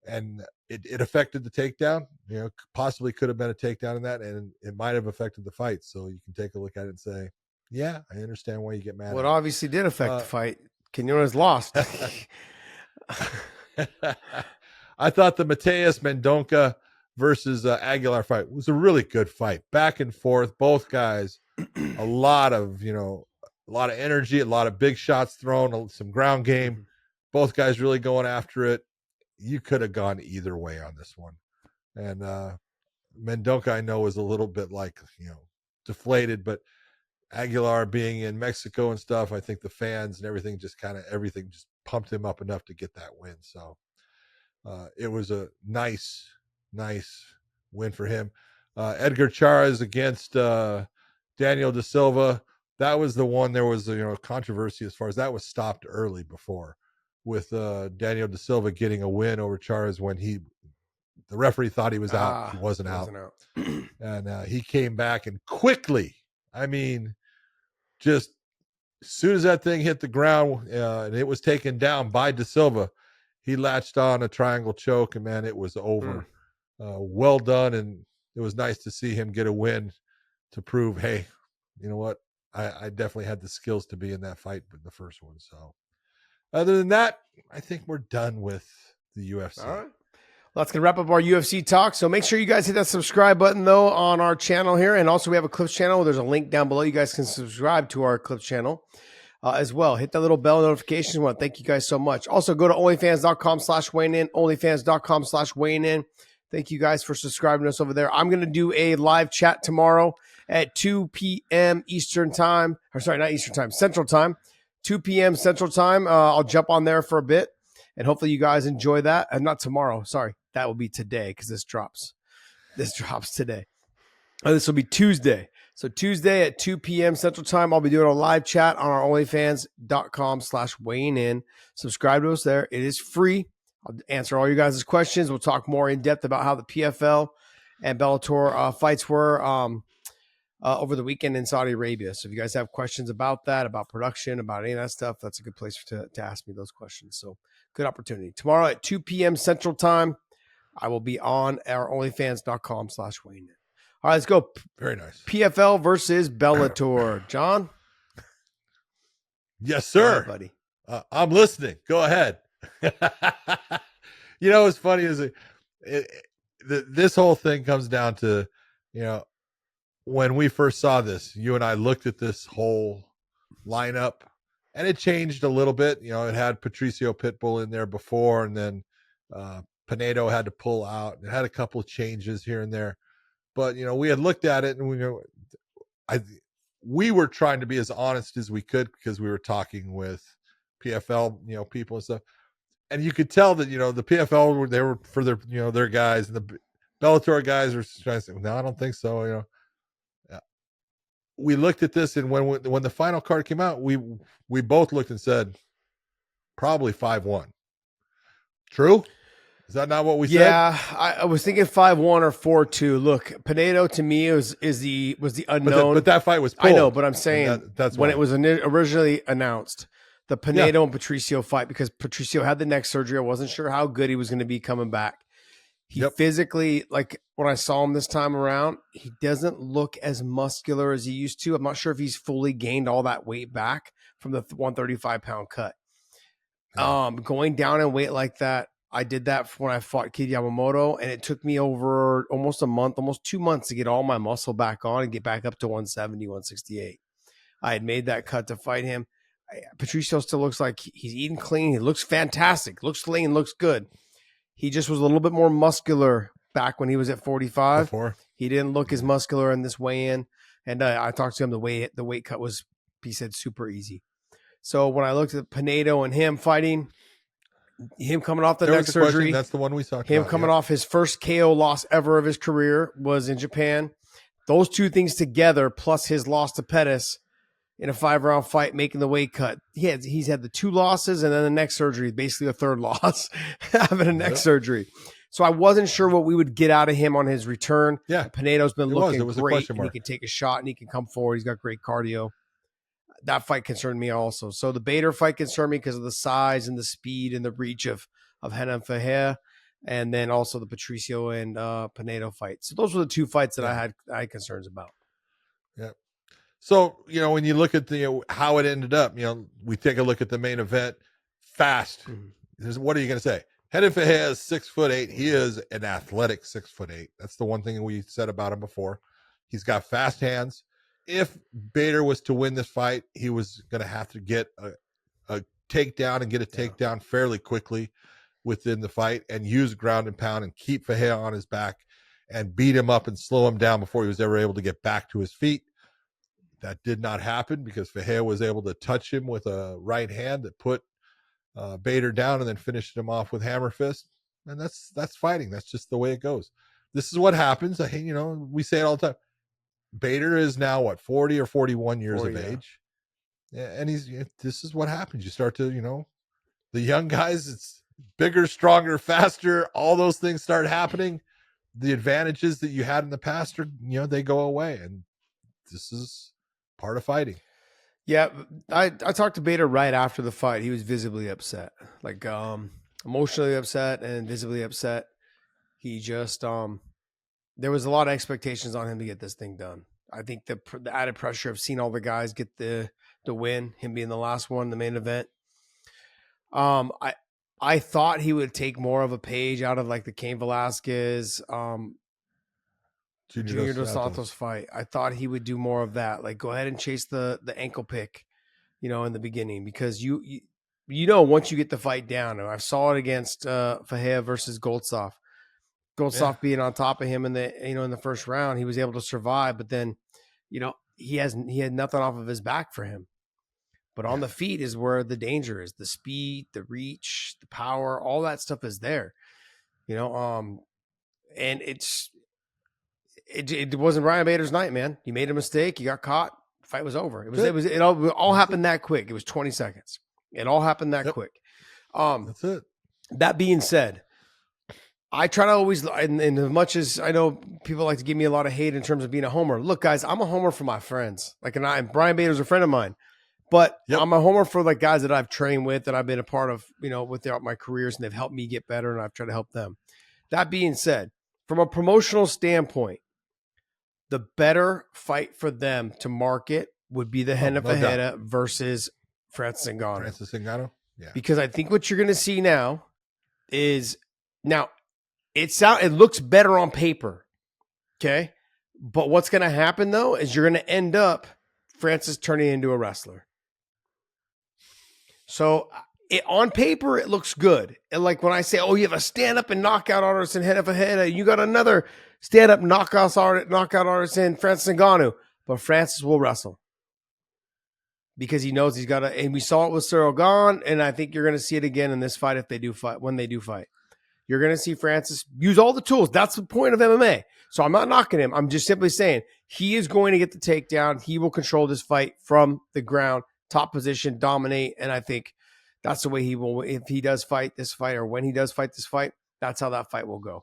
[SPEAKER 2] And it affected the takedown. You know, possibly could have been a takedown in that, and it might have affected the fight. So you can take a look at it and say, yeah, I understand why you get mad.
[SPEAKER 3] Well, it
[SPEAKER 2] at
[SPEAKER 3] obviously did affect the fight. Quinones lost.
[SPEAKER 2] I thought the Mateus Mendonca versus Aguilar fight was a really good fight. Back and forth, both guys, a lot of energy, a lot of big shots thrown, some ground game. Both guys really going after it. You could have gone either way on this one. And Mendonca, I know, was a little bit deflated, but Aguilar being in Mexico and stuff, I think the fans and everything just pumped him up enough to get that win. So it was a nice win for him. Edgar Charas against Daniel Da Silva. That was the one. There was controversy as far as that was stopped early before, with Daniel Da Silva getting a win over Charas when the referee thought he was out. He wasn't out. And he came back and quickly, just as soon as that thing hit the ground and it was taken down by Da Silva, he latched on a triangle choke, and man, it was over. Well done. And it was nice to see him get a win to prove, hey, you know what? I definitely had the skills to be in that fight, but the first one. So other than that, I think we're done with the UFC.
[SPEAKER 3] All right. Well, that's going to wrap up our UFC talk. So make sure you guys hit that subscribe button, though, on our channel here. And also, we have a Clips channel. There's a link down below. You guys can subscribe to our Clips channel as well. Hit that little bell notification. Well, thank you guys so much. Also, go to onlyfans.com/weighing-in, onlyfans.com/weighing-in. Thank you guys for subscribing to us over there. I'm going to do a live chat tomorrow at 2 p.m. Eastern time. Or sorry, not Eastern time, Central time. 2 p.m. Central time. I'll jump on there for a bit, and hopefully you guys enjoy that. And not tomorrow. Sorry, that will be today because this drops. This drops today. This will be Tuesday. So Tuesday at 2 p.m. Central time, I'll be doing a live chat on our onlyfans.com/weighing-in. Subscribe to us there. It is free. I'll answer all you guys' questions. We'll talk more in depth about how the PFL and Bellator fights were over the weekend in Saudi Arabia. So if you guys have questions about that, about production, about any of that stuff, that's a good place to ask me those questions. So good opportunity. Tomorrow at 2 p.m. Central time, I will be on our onlyfans.com/weighing-in. All right, let's go.
[SPEAKER 2] Very nice.
[SPEAKER 3] PFL versus Bellator. John?
[SPEAKER 2] Yes, sir.
[SPEAKER 3] Right, buddy.
[SPEAKER 2] I'm listening. Go ahead. What's funny is this whole thing comes down to, when we first saw this, you and I looked at this whole lineup, and it changed a little bit. It had Patricio Pitbull in there before, and then Pinedo had to pull out. It had a couple of changes here and there. But, we had looked at it, and we were trying to be as honest as we could because we were talking with PFL, people and stuff. And you could tell that, the PFL, they were for their, their guys, and the Bellator guys were trying to say, no, I don't think so. We looked at this, and when the final card came out, we both looked and said, probably 5-1. True? Is that not what we said?
[SPEAKER 3] Yeah, I was thinking 5-1 or 4-2. Look, Pinedo to me was the unknown.
[SPEAKER 2] But that fight was pulled.
[SPEAKER 3] I know, but I'm saying
[SPEAKER 2] that's
[SPEAKER 3] when
[SPEAKER 2] why.
[SPEAKER 3] it was originally announced, the Pinedo and Patricio fight, because Patricio had the neck surgery. I wasn't sure how good he was going to be coming back. He physically, like when I saw him this time around, he doesn't look as muscular as he used to. I'm not sure if he's fully gained all that weight back from the 135-pound cut. Going down in weight like that, I did that when I fought Kid Yamamoto, and it took me over almost a month, almost 2 months to get all my muscle back on and get back up to 170, 168. I had made that cut to fight him. Patricio still looks like he's eating clean. He looks fantastic. Looks lean. Looks good. He just was a little bit more muscular back when he was at 45.
[SPEAKER 2] Before.
[SPEAKER 3] He didn't look as muscular in this weigh-in. And I talked to him. The weight cut was, he said, super easy. So when I looked at Pinedo and him fighting, him coming off the neck surgery,
[SPEAKER 2] that's the one we talked
[SPEAKER 3] him
[SPEAKER 2] about.
[SPEAKER 3] coming off his first KO loss ever of his career was in Japan. Those two things together, plus his loss to Pettis in a 5-round fight, making the weight cut. He's had the 2 losses and then the neck surgery, basically a third loss, having a neck surgery. So I wasn't sure what we would get out of him on his return.
[SPEAKER 2] Yeah.
[SPEAKER 3] Pinedo's been looking
[SPEAKER 2] it was
[SPEAKER 3] great. And he can take a shot and he can come forward. He's got great cardio. That fight concerned me also. So the Bader fight concerned me because of the size and the speed and the reach of Renan Ferreira, and then also the Patricio and Pinedo fight. So those were the 2 fights that I had concerns about.
[SPEAKER 2] Yeah. So, when you look at how it ended up, we take a look at the main event fast. What are you going to say? Renan Ferreira is 6'8". He is an athletic 6'8". That's the one thing we said about him before. He's got fast hands. If Bader was to win this fight, he was going to have to get a takedown and get a takedown fairly quickly within the fight and use ground and pound and keep Ferreira on his back and beat him up and slow him down before he was ever able to get back to his feet. That did not happen because Ferreira was able to touch him with a right hand that put Bader down and then finished him off with hammer fist. And that's fighting. That's just the way it goes. This is what happens. We say it all the time. Bader is now 40 or 41 years of age. Yeah, and this is what happens. You start to, the young guys, it's bigger, stronger, faster. All those things start happening. The advantages that you had in the past are, they go away. And this is part of fighting.
[SPEAKER 3] Yeah. I talked to Bader right after the fight. He was visibly upset, like emotionally upset and visibly upset. He just, there was a lot of expectations on him to get this thing done. I think the added pressure of seeing all the guys get the win, him being the last one, the main event. I thought he would take more of a page out of like the Cain Velasquez, Junior Dos Santos fight. I thought he would do more of that. Like go ahead and chase the ankle pick, in the beginning, because once you get the fight down, and I saw it against Ferreira versus Goltsov. Goltsov being on top of him in the first round, he was able to survive, but then, he had nothing off of his back for him. But on the feet is where the danger is. The speed, the reach, the power, all that stuff is there. And it wasn't Ryan Bader's night, man. He made a mistake, he got caught, fight was over. It all happened that quick. It was 20 seconds. It all happened that quick.
[SPEAKER 2] That's it.
[SPEAKER 3] That being said, I try to always, and as much as I know people like to give me a lot of hate in terms of being a homer. Look, guys, I'm a homer for my friends. And Brian Bader's a friend of mine, but I'm a homer for the guys that I've trained with, that I've been a part of, throughout my careers, and they've helped me get better, and I've tried to help them. That being said, from a promotional standpoint, the better fight for them to market would be the Renan Ferreira versus Francis Ngannou.
[SPEAKER 2] Yeah.
[SPEAKER 3] Because I think what you're going to see now is it looks better on paper. Okay. But what's going to happen though, is you're going to end up Francis turning into a wrestler. So on paper, it looks good. And like when I say, you have a stand up and knockout artist in Renan Ferreira, you got another stand up knockout artist in Francis Ngannou, but Francis will wrestle because he knows he's got to, and we saw it with Cyril Gane. And I think you're going to see it again in this fight. When they do fight. You're going to see Francis use all the tools. That's the point of MMA. So I'm not knocking him. I'm just simply saying he is going to get the takedown. He will control this fight from the ground, top position, dominate. And I think that's the way he will, if he does fight this fight, or when he does fight this fight, that's how that fight will go.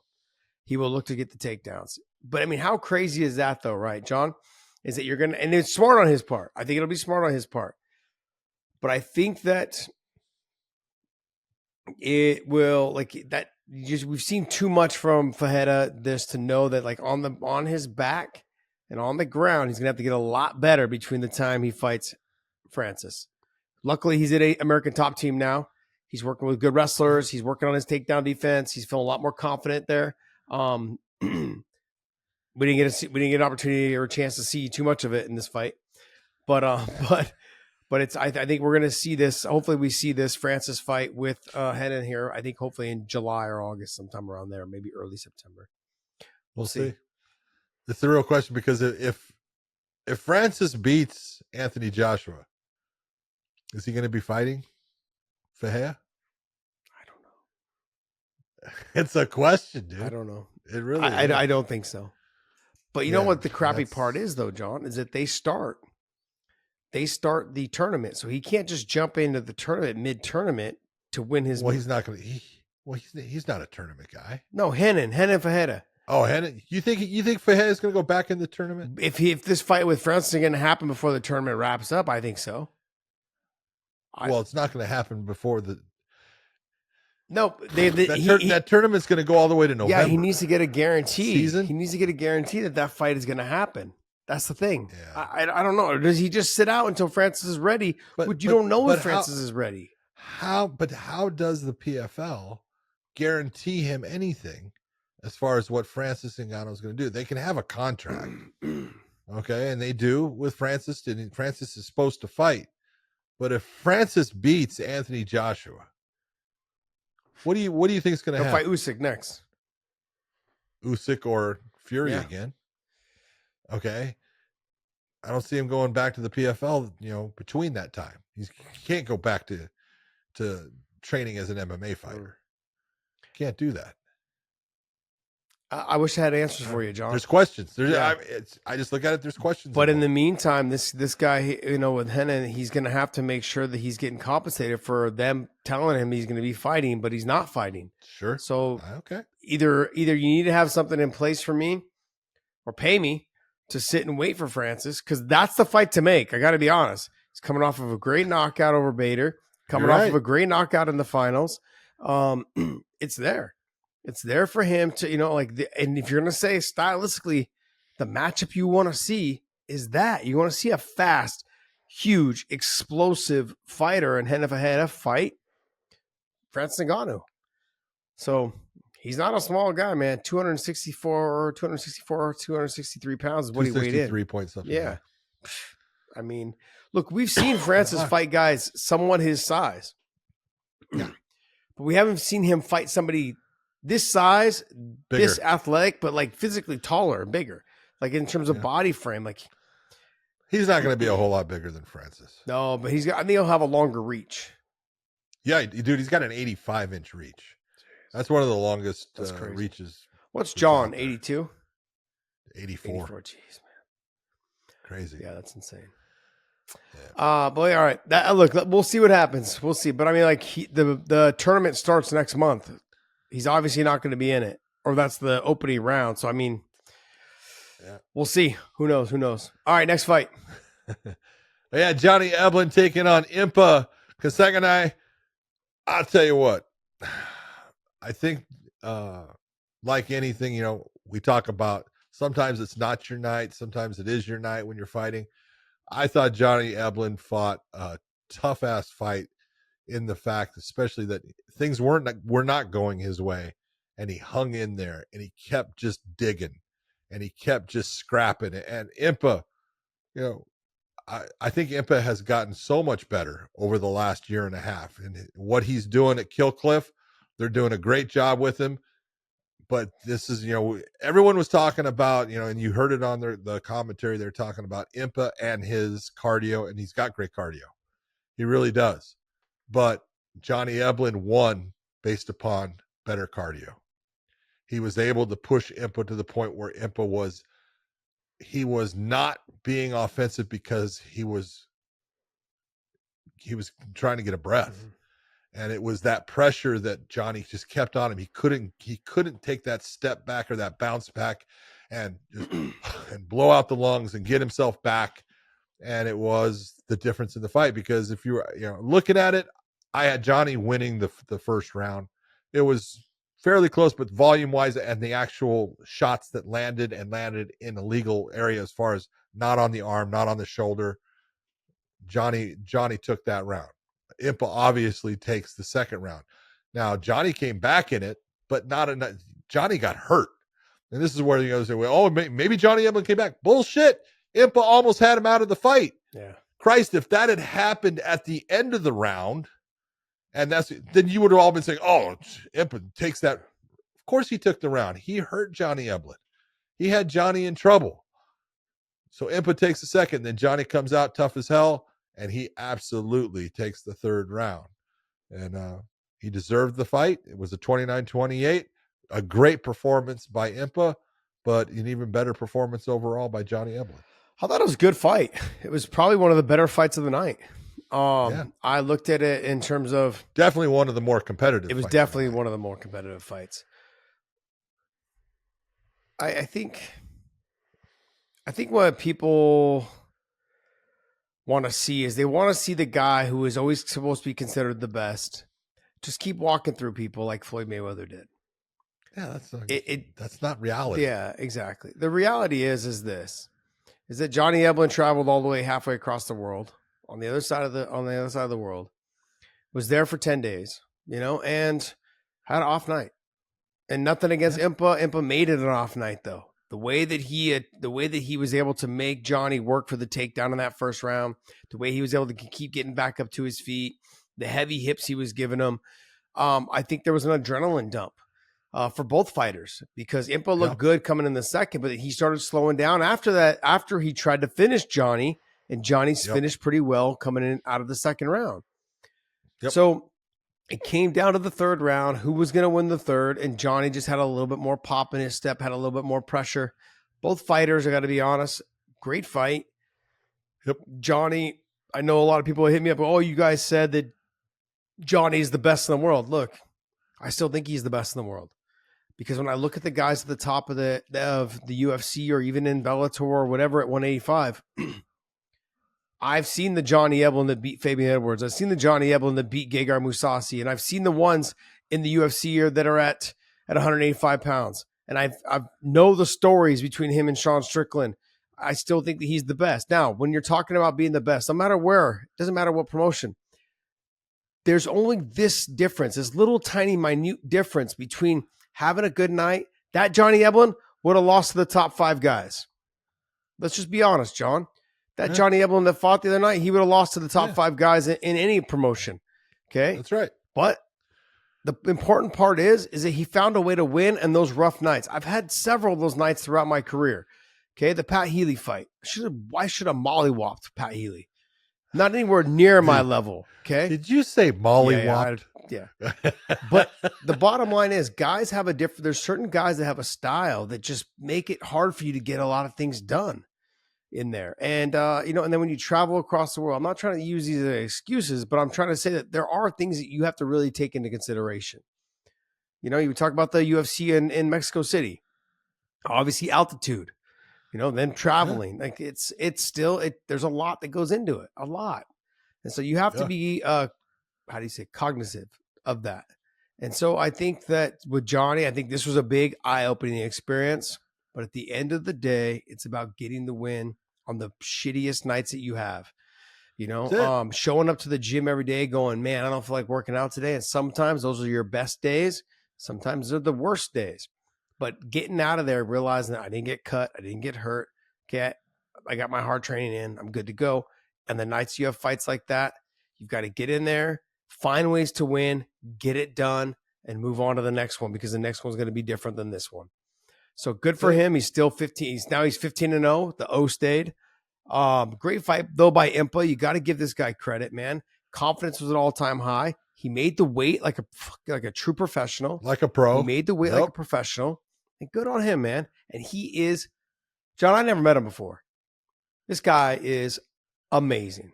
[SPEAKER 3] He will look to get the takedowns. But I mean, how crazy is that though, right, John? Is that you're going to, and it's smart on his part. I think it'll be smart on his part. But I think that it will, like that, we've seen too much from Ferreira this to know that like on his back and on the ground, he's gonna have to get a lot better between the time he fights Francis. Luckily, he's at American Top Team now. He's working with good wrestlers. He's working on his takedown defense. He's feeling a lot more confident there. We didn't get an opportunity or a chance to see too much of it in this fight, But it's I think we're gonna see this. Hopefully, we see this Francis fight with Henan here. I think hopefully in July or August, sometime around there, maybe early September.
[SPEAKER 2] We'll see. It's the real question because if Francis beats Anthony Joshua, is he going to be fighting Ferreira?
[SPEAKER 3] I don't know.
[SPEAKER 2] It's a question, dude.
[SPEAKER 3] I don't know.
[SPEAKER 2] It really.
[SPEAKER 3] I don't think so. But you know what the crappy part is, though, John, is that they start the tournament, so he can't just jump into the tournament mid-tournament to win his.
[SPEAKER 2] Well, he's not going to. He's not a tournament guy.
[SPEAKER 3] No, Henan Ferreira.
[SPEAKER 2] Oh, Henan, you think Ferreira is going to go back in the tournament?
[SPEAKER 3] If this fight with Francis is going to happen before the tournament wraps up, I think so.
[SPEAKER 2] Well, it's not going to happen before the.
[SPEAKER 3] No,
[SPEAKER 2] that tournament's going to go all the way to November.
[SPEAKER 3] Yeah, he needs to get a guarantee.
[SPEAKER 2] Season?
[SPEAKER 3] He needs to get a guarantee that fight is going to happen. That's the thing.
[SPEAKER 2] Yeah.
[SPEAKER 3] I don't know. Or does he just sit out until Francis is ready? But you don't know if Francis is ready.
[SPEAKER 2] How does the PFL guarantee him anything as far as what Francis Ngannou is going to do? They can have a contract, okay, and they do with Francis. And Francis is supposed to fight, but if Francis beats Anthony Joshua, what do you think is going to happen?
[SPEAKER 3] Fight Usyk next.
[SPEAKER 2] Usyk or Fury again? Okay, I don't see him going back to the PFL. Between that time, he can't go back to training as an MMA fighter. Can't do that.
[SPEAKER 3] I wish I had answers for you, John.
[SPEAKER 2] There's questions. I just look at it. There's questions.
[SPEAKER 3] But in the meantime, this guy, with Henan, he's going to have to make sure that he's getting compensated for them telling him he's going to be fighting, but he's not fighting.
[SPEAKER 2] Sure.
[SPEAKER 3] So
[SPEAKER 2] okay.
[SPEAKER 3] Either you need to have something in place for me, or pay me to sit and wait for Francis, because that's the fight to make. I got to be honest. He's coming off of a great knockout over Bader, coming off of a great knockout in the finals. It's there. It's there for him to, and if you're going to say stylistically, the matchup you want to see is that. You want to see a fast, huge, explosive fighter and Henan Ferreira fight Francis Ngannou. So he's not a small guy, man. 263 pounds is what he weighed in.
[SPEAKER 2] 3 point something.
[SPEAKER 3] Yeah. I mean, look, we've seen Francis fight guys somewhat his size.
[SPEAKER 2] Yeah.
[SPEAKER 3] But we haven't seen him fight somebody this size,
[SPEAKER 2] bigger,
[SPEAKER 3] this athletic, but like physically taller and bigger. Like in terms of body frame. Like
[SPEAKER 2] he's not going to be a whole lot bigger than Francis.
[SPEAKER 3] No, but I think he'll have a longer reach.
[SPEAKER 2] Yeah, dude, he's got an 85-inch reach. That's one of the longest reaches.
[SPEAKER 3] What's John? 82?
[SPEAKER 2] 84.
[SPEAKER 3] Jeez, man.
[SPEAKER 2] Crazy.
[SPEAKER 3] Yeah, that's insane.
[SPEAKER 2] Yeah.
[SPEAKER 3] Boy, all right. Look, we'll see what happens. We'll see. But I mean, like the tournament starts next month. He's obviously not going to be in it, or that's the opening round. So I mean, we'll see. Who knows? All right, next fight.
[SPEAKER 2] Yeah, Johnny Eblen taking on Impa Kasanganay. I'll tell you what. I think, like anything, we talk about. Sometimes it's not your night. Sometimes it is your night when you're fighting. I thought Johnny Eblen fought a tough-ass fight in the fact, especially that things were not going his way, and he hung in there, and he kept just digging, and he kept just scrapping it. And Impa, I think Impa has gotten so much better over the last year and a half, and what he's doing at Kill Cliff, they're doing a great job with him. But this is, everyone was talking about, and you heard it on the commentary. They're talking about Impa and his cardio, and he's got great cardio. He really does. But Johnny Eblen won based upon better cardio. He was able to push Impa to the point where Impa was not being offensive because he was trying to get a breath. Mm-hmm. And it was that pressure that Johnny just kept on him. He couldn't take that step back or that bounce back and and blow out the lungs and get himself back. And it was the difference in the fight, because if you were looking at it, I had Johnny winning the first round. It was fairly close, but volume wise and the actual shots that landed in illegal area, as far as not on the arm, not on the shoulder, Johnny took that round. Impa obviously takes the second round. Now Johnny came back in it, but not enough. Johnny got hurt, and this is where you say, "Well, maybe Johnny Eblen came back." Bullshit. Impa almost had him out of the fight.
[SPEAKER 3] Yeah.
[SPEAKER 2] Christ, if that had happened at the end of the round, and then you would have all been saying, oh, Impa takes that. Of course he took the round. He hurt Johnny Eblen. He had Johnny in trouble. So Impa takes the second. Then Johnny comes out tough as hell, and he absolutely takes the third round. And he deserved the fight. It was a 29-28. A great performance by Impa, but an even better performance overall by Johnny Eblen.
[SPEAKER 3] I thought it was a good fight. It was probably one of the better fights of the night. I looked at it in terms of
[SPEAKER 2] definitely one of the more competitive.
[SPEAKER 3] It was definitely one of the more competitive fights. I think what people want to see is they want to see the guy who is always supposed to be considered the best just keep walking through people like Floyd Mayweather did.
[SPEAKER 2] Yeah, that's not reality.
[SPEAKER 3] Yeah, exactly. The reality is that Johnny Eblen traveled all the way halfway across the world on the other side of the world, was there for 10 days, and had an off night. And nothing against Impa. Impa made it an off night though. The way that he was able to make Johnny work for the takedown in that first round, the way he was able to keep getting back up to his feet, the heavy hips he was giving him. I think there was an adrenaline dump for both fighters because Impa looked good coming in the second, but he started slowing down after that, after he tried to finish Johnny, and Johnny's finished pretty well coming in out of the second round. Yep. So it came down to the third round, who was going to win the third, and Johnny just had a little bit more pop in his step, had a little bit more pressure. Both fighters, I got to be honest, great fight.
[SPEAKER 2] Yep.
[SPEAKER 3] Johnny, I know a lot of people hit me up, oh, you guys said that Johnny's the best in the world. Look, I still think he's the best in the world. Because when I look at the guys at the top of the UFC or even in Bellator or whatever at 185, I've seen the Johnny Eblen that beat Fabian Edwards. I've seen the Johnny Eblen that beat Gegard Mousasi. And I've seen the ones in the UFC that are at 185 pounds. And I know the stories between him and Sean Strickland. I still think that he's the best. Now, when you're talking about being the best, no matter where, it doesn't matter what promotion, there's only this difference, this little tiny minute difference between having a good night. That Johnny Eblen would have lost to the top 5 guys. Let's just be honest, John. That Johnny Eblen that fought the other night, he would have lost to the top 5 guys in any promotion. Okay?
[SPEAKER 2] That's right.
[SPEAKER 3] But the important part is that he found a way to win in those rough nights. I've had several of those nights throughout my career. Okay? The Pat Healy fight. I should have mollywopped Pat Healy. Not anywhere near my level. Okay?
[SPEAKER 2] Did you say mollywopped?
[SPEAKER 3] Yeah. But the bottom line is guys have there's certain guys that have a style that just make it hard for you to get a lot of things done in there. And, and then when you travel across the world, I'm not trying to use these as excuses, but I'm trying to say that there are things that you have to really take into consideration. You talk about the UFC in Mexico City, obviously altitude, then traveling, like it's still, there's a lot that goes into it, a lot. And so you have to be, cognizant of that. And so I think that with Johnny, I think this was a big eye-opening experience, but at the end of the day, it's about getting the win on the shittiest nights that you have, showing up to the gym every day going, man, I don't feel like working out today. And sometimes those are your best days. Sometimes they're the worst days, but getting out of there, realizing that I didn't get cut. I didn't get hurt. Okay. I got my hard training in, I'm good to go. And the nights you have fights like that, you've got to get in there, find ways to win, get it done, and move on to the next one because the next one's going to be different than this one. So good for him. He's still 15. He's 15-0. The O stayed. Great fight though by Impa. You got to give this guy credit, man. Confidence was at all-time high. He made the weight like a true professional,
[SPEAKER 2] like a pro.
[SPEAKER 3] He made the weight like a professional, and good on him, man. And he is, John. I never met him before. This guy is amazing.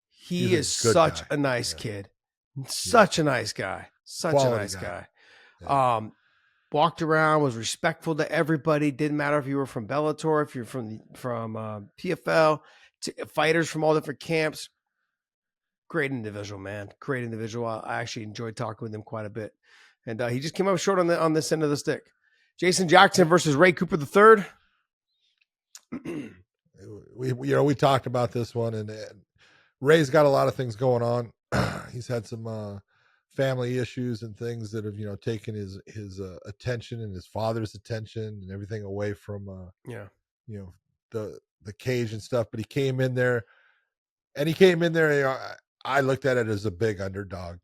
[SPEAKER 3] He is such a nice kid. Such a nice guy. Such a nice guy. Yeah. Walked around, was respectful to everybody. Didn't matter if you were from Bellator, if you're from PFL, fighters from all different camps. Great individual, man. Great individual. I actually enjoyed talking with him quite a bit. And he just came up short on this end of the stick. Jason Jackson versus Ray Cooper III.
[SPEAKER 2] We talked about this one, and Ray's got a lot of things going on. He's had some family issues and things that have taken his attention and his father's attention and everything away from the the cage and stuff, but he came in there. I looked at it as a big underdog.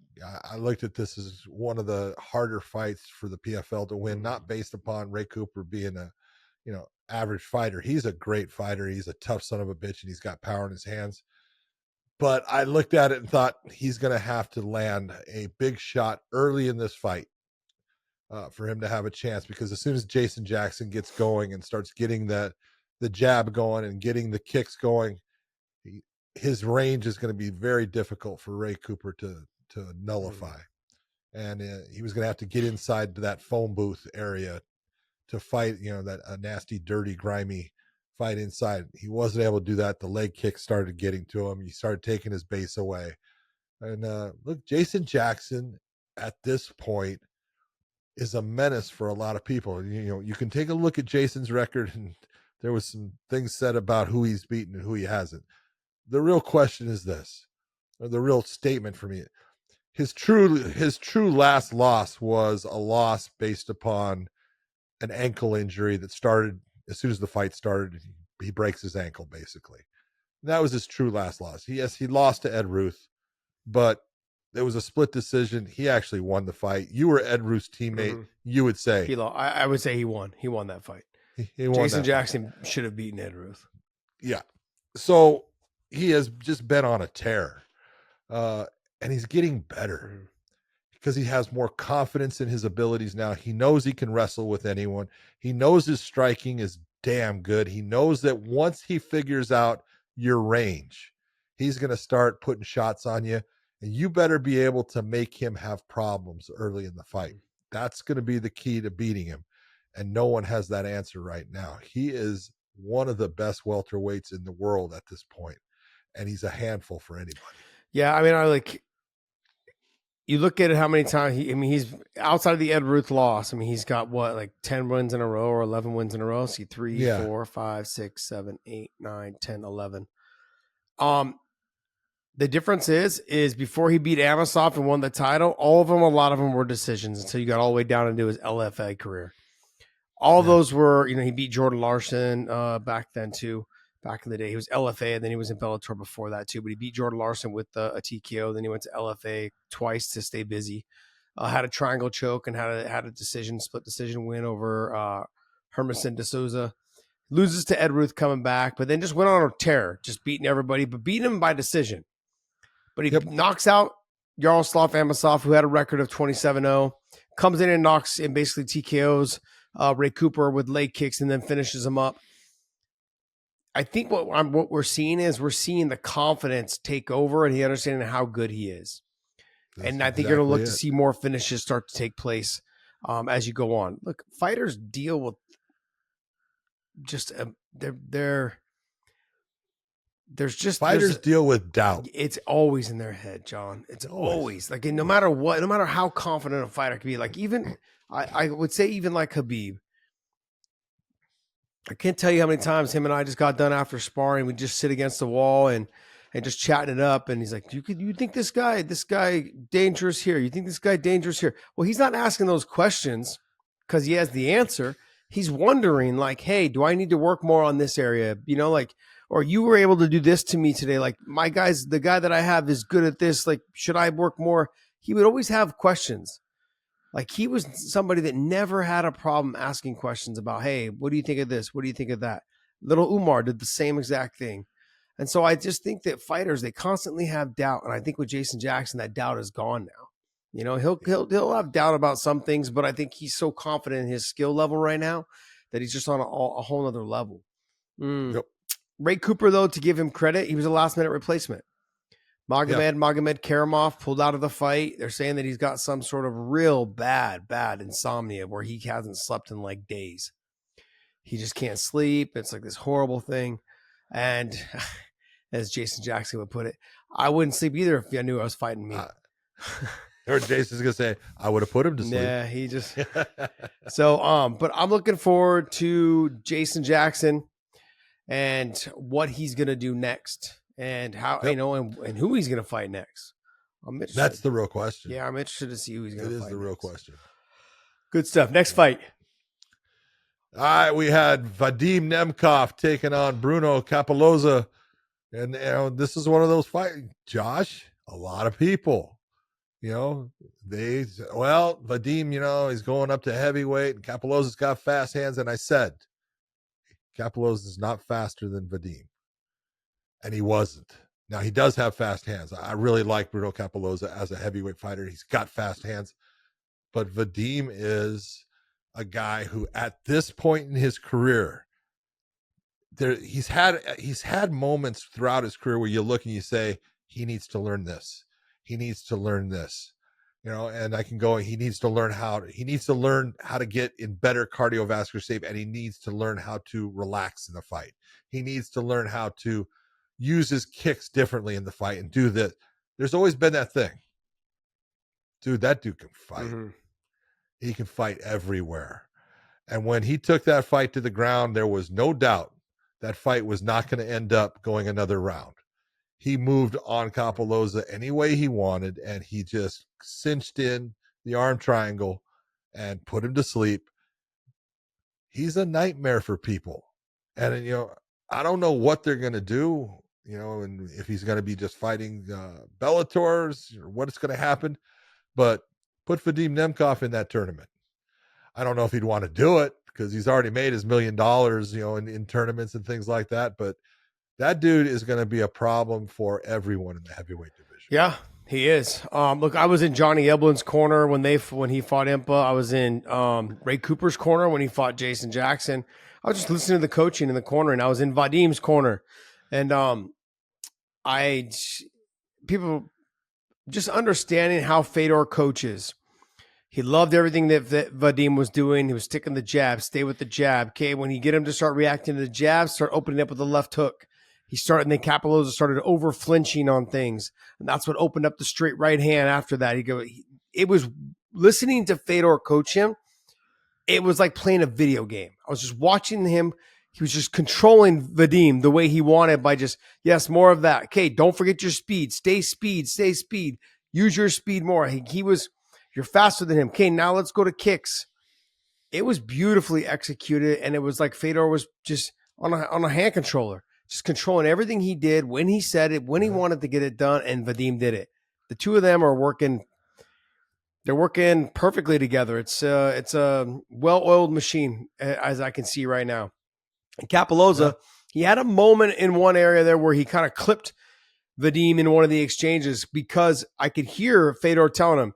[SPEAKER 2] I looked at this as one of the harder fights for the PFL to win, not based upon Ray Cooper being a, average fighter. He's a great fighter. He's a tough son of a bitch, and he's got power in his hands. But I looked at it and thought he's going to have to land a big shot early in this fight for him to have a chance, because as soon as Jason Jackson gets going and starts getting the jab going and getting the kicks going, his range is going to be very difficult for Ray Cooper to nullify. And he was going to have to get inside to that phone booth area to fight, that a nasty, dirty, grimy fight inside. He wasn't able to do that. The leg kick started getting to him. He started taking his base away. And look, Jason Jackson at this point is a menace for a lot of people. You can take a look at Jason's record, and there was some things said about who he's beaten and who he hasn't. The real question is this, or the real statement for me: his true last loss was a loss based upon an ankle injury that started as soon as the fight started. He breaks his ankle, basically. That was his true last loss. He lost to Ed Ruth, but there was a split decision. He actually won the fight. You were Ed Ruth's teammate. Mm-hmm. You would say
[SPEAKER 3] he lost. I would say he won. He won that fight. He won. Jason Jackson should have beaten Ed Ruth.
[SPEAKER 2] Yeah. So he has just been on a tear, and he's getting better because he has more confidence in his abilities now. He knows he can wrestle with anyone. He knows his striking is damn good. He knows that once he figures out your range, he's going to start putting shots on you, and you better be able to make him have problems early in the fight. That's going to be the key to beating him, and no one has that answer right now. He is one of the best welterweights in the world at this point, and he's a handful for anybody.
[SPEAKER 3] Yeah, I mean, you look at it, how many times he's outside of the Ed Ruth loss. I mean, he's got 10 wins in a row or 11 wins in a row. See, 3, 4, 5, 6, 7, 8, 9, 10, 11. The difference is before he beat Amosov and won the title, a lot of them were decisions until you got all the way down into his LFA career. All those were, he beat Jordan Larson back then too. Back in the day, he was LFA, and then he was in Bellator before that too. But he beat Jordan Larson with a TKO. Then he went to LFA twice to stay busy. Had a triangle choke and had a split decision win over Hermanson de Souza. Loses to Ed Ruth coming back, but then just went on a tear, just beating everybody, but beating him by decision. But he knocks out Yaroslav Amosov, who had a record of 27-0. Comes in and knocks and basically TKOs Ray Cooper with leg kicks and then finishes him up. I think what we're seeing is the confidence take over, and he understanding how good he is. And I think you're going to look to see more finishes start to take place as you go on. Look, fighters deal with just fighters deal with doubt. It's always in their head, John. It's always like, no matter how confident a fighter can be, like even I would say even like Khabib. I can't tell you how many times him and I just got done after sparring. We just sit against the wall and just chatting it up. And he's like, you think this guy dangerous here? You think this guy dangerous here? Well, he's not asking those questions because he has the answer. He's wondering like, hey, do I need to work more on this area? Or you were able to do this to me today. Like the guy that I have is good at this. Like, should I work more? He would always have questions. Like he was somebody that never had a problem asking questions about, hey, what do you think of this? What do you think of that? Little Umar did the same exact thing. And so I just think that fighters, they constantly have doubt. And I think with Jason Jackson, that doubt is gone now. He'll have doubt about some things, but I think he's so confident in his skill level right now that he's just on a whole other level. Yep. Ray Cooper, though, to give him credit, he was a last-minute replacement. Magomed Karamov pulled out of the fight. They're saying that he's got some sort of real bad insomnia where he hasn't slept in like days. He just can't sleep. It's like this horrible thing. And as Jason Jackson would put it, I wouldn't sleep either if I knew I was fighting me.
[SPEAKER 2] Or Jason's going to say, I would have put him to sleep.
[SPEAKER 3] Yeah, he just... So, but I'm looking forward to Jason Jackson and what he's going to do next. And how and who he's going to fight next. I'm interested.
[SPEAKER 2] That's the real question.
[SPEAKER 3] Yeah, I'm interested to see who he's going to fight.
[SPEAKER 2] It is the real question.
[SPEAKER 3] Good stuff. Next fight.
[SPEAKER 2] All right, we had Vadim Nemkov taking on Bruno Capoloza. And this is one of those fights. Josh, a lot of people, Vadim, he's going up to heavyweight and Capoloza's got fast hands. And I said, Capoloza is not faster than Vadim. And he wasn't. Now, he does have fast hands. I really like Bruno Capoloza as a heavyweight fighter. He's got fast hands. But Vadim is a guy who, at this point in his career, he's had moments throughout his career where you look and you say, he needs to learn this. He needs to learn this. And I can go, he needs to learn how to get in better cardiovascular shape, and he needs to learn how to relax in the fight. He needs to learn how to use his kicks differently in the fight and do this. There's always been that thing. Dude, that dude can fight. Mm-hmm. He can fight everywhere. And when he took that fight to the ground, there was no doubt that fight was not going to end up going another round. He moved on Capoloza any way he wanted, and he just cinched in the arm triangle and put him to sleep. He's a nightmare for people. And, I don't know what they're going to do, and if he's going to be just fighting Bellators or what is going to happen. But put Vadim Nemkov in that tournament. I don't know if he'd want to do it because he's already made his $1 million, in tournaments and things like that. But that dude is going to be a problem for everyone in the heavyweight division.
[SPEAKER 3] Yeah, he is. Look, I was in Johnny Eblen's corner when he fought Impa. I was in Ray Cooper's corner when he fought Jason Jackson. I was just listening to the coaching in the corner, and I was in Vadim's corner. And people just understanding how Fedor coaches. He loved everything that Vadim was doing. He was sticking the jab, stay with the jab. Okay, when you get him to start reacting to the jab, start opening up with the left hook. And then Capoloza started over flinching on things. And that's what opened up the straight right hand after that. It was listening to Fedor coach him. It was like playing a video game. I was just watching him. He was just controlling Vadim the way he wanted by just, yes, more of that. Okay, don't forget your speed. Stay speed. Use your speed more. You're faster than him. Okay, now let's go to kicks. It was beautifully executed, and it was like Fedor was just on a hand controller, just controlling everything he did, when he said it, when he wanted to get it done, and Vadim did it. The two of them are working. They're working perfectly together. It's a well-oiled machine, as I can see right now. And Capoloza, he had a moment in one area there where he kind of clipped Vadim in one of the exchanges because I could hear Fedor telling him,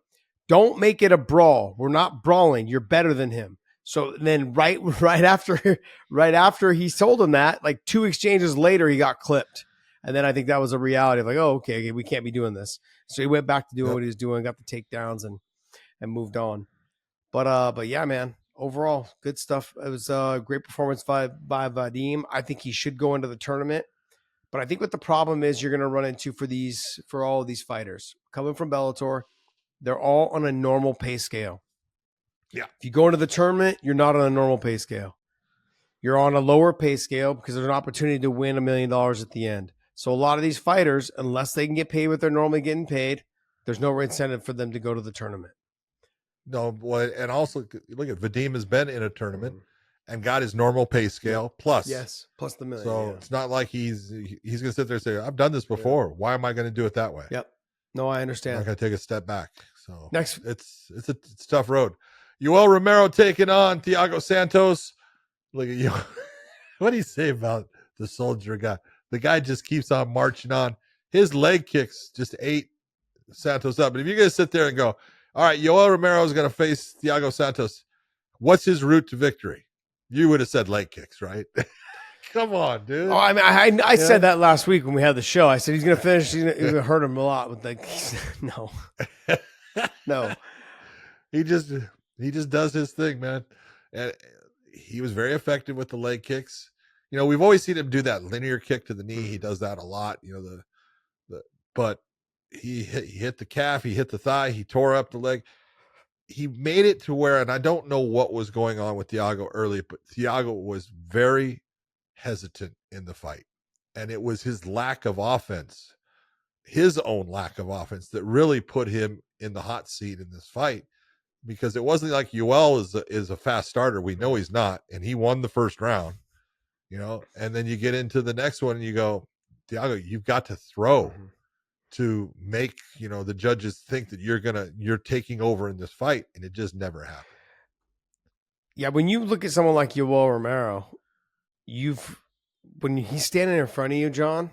[SPEAKER 3] don't make it a brawl. We're not brawling. You're better than him. So then right after he told him that, like 2 exchanges later, he got clipped. And then I think that was a reality of like, oh, okay, we can't be doing this. So he went back to doing what he was doing, got the takedowns and moved on. But yeah, man, overall, good stuff. It was a great performance by Vadim. I think he should go into the tournament. But I think what the problem is you're going to run into for all of these fighters coming from Bellator, they're all on a normal pay scale.
[SPEAKER 2] Yeah.
[SPEAKER 3] If you go into the tournament, you're not on a normal pay scale. You're on a lower pay scale because there's an opportunity to win $1 million at the end. So a lot of these fighters, unless they can get paid what they're normally getting paid, there's no incentive for them to go to the tournament.
[SPEAKER 2] No, boy, and also look at Vadim has been in a tournament and got his normal pay scale plus.
[SPEAKER 3] Yes, plus the $1 million.
[SPEAKER 2] So it's not like he's going to sit there and say, I've done this before. Why am I going to do it that way?
[SPEAKER 3] Yep. No, I understand.
[SPEAKER 2] I'm not going to take a step back. So
[SPEAKER 3] next,
[SPEAKER 2] it's a tough road. Yoel Romero taking on Thiago Santos. Look at you. What do you say about the soldier guy? The guy just keeps on marching on. His leg kicks just ate Santos up. But if you're going to sit there and go, all right, Yoel Romero is going to face Thiago Santos, what's his route to victory? You would have said leg kicks, right? Come on, dude.
[SPEAKER 3] Oh, I mean, I said that last week when we had the show. I said he's going to finish. He's going to hurt him a lot with no.
[SPEAKER 2] He just does his thing, man. And he was very effective with the leg kicks. We've always seen him do that linear kick to the knee. He does that a lot. But he hit the calf, he hit the thigh, he tore up the leg. He made it to where, and I don't know what was going on with Thiago early, but Thiago was very hesitant in the fight. And it was his lack of offense, his own lack of offense, that really put him in the hot seat in this fight. because it wasn't like Yoel is a fast starter. We know he's not, and he won the first round, and then you get into the next one and you go, Thiago, you've got to throw to make, the judges think that you're taking over in this fight, and it just never happened.
[SPEAKER 3] Yeah, when you look at someone like Yoel Romero, when he's standing in front of you, John,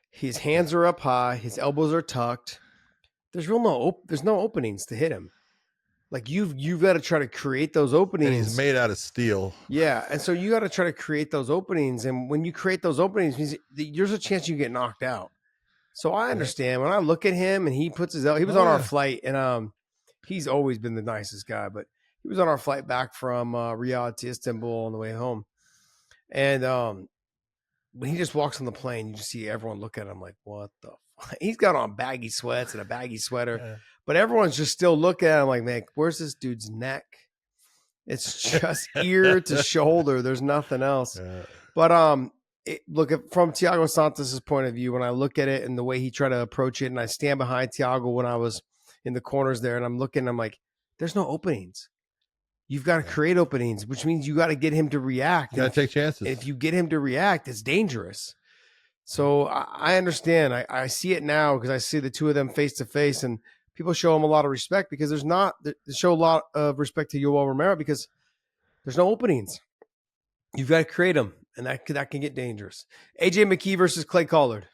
[SPEAKER 3] his hands are up high, his elbows are tucked. There's no openings to hit him. Like you've got to try to create those openings.
[SPEAKER 2] And he's made out of steel.
[SPEAKER 3] Yeah, and so you got to try to create those openings, and when you create those openings, there's a chance you get knocked out. So I understand when I look at him and he puts he was on our flight, and he's always been the nicest guy, but he was on our flight back from Riyadh to Istanbul on the way home, and when he just walks on the plane, you just see everyone look at him like, what the fuck? He's got on baggy sweats and a baggy sweater. Yeah. But everyone's just still looking at him like, man, where's this dude's neck? It's just ear to shoulder. There's nothing else. Yeah. But from Thiago Santos' point of view, when I look at it and the way he tried to approach it, and I stand behind Thiago when I was in the corners there, and I'm looking, I'm like, there's no openings. You've got to create openings, which means you got to get him to react.
[SPEAKER 2] You got to take chances.
[SPEAKER 3] If you get him to react, it's dangerous. So I understand. I see it now because I see the two of them face to face, and people show him a lot of respect because they show a lot of respect to Yoel Romero because there's no openings. You've got to create them, and that can get dangerous. AJ McKee versus Clay Collard.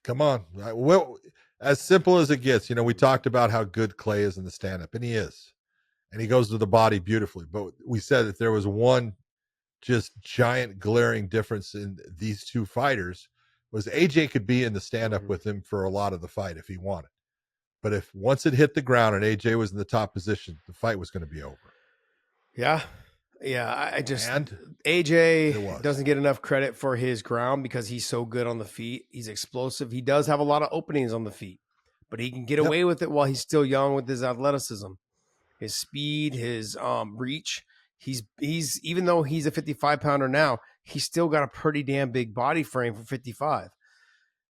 [SPEAKER 2] Come on. Well, as simple as it gets, we talked about how good Clay is in the stand-up, and he is. And he goes to the body beautifully. But we said if there was one just giant glaring difference in these two fighters, was AJ could be in the stand-up with him for a lot of the fight if he wanted. But if once it hit the ground and AJ was in the top position, the fight was going to be over.
[SPEAKER 3] Yeah. Yeah. AJ doesn't get enough credit for his ground because he's so good on the feet. He's explosive. He does have a lot of openings on the feet, but he can get away with it while he's still young with his athleticism, his speed, his reach. He's even though he's a 55-pounder now, he's still got a pretty damn big body frame for 55.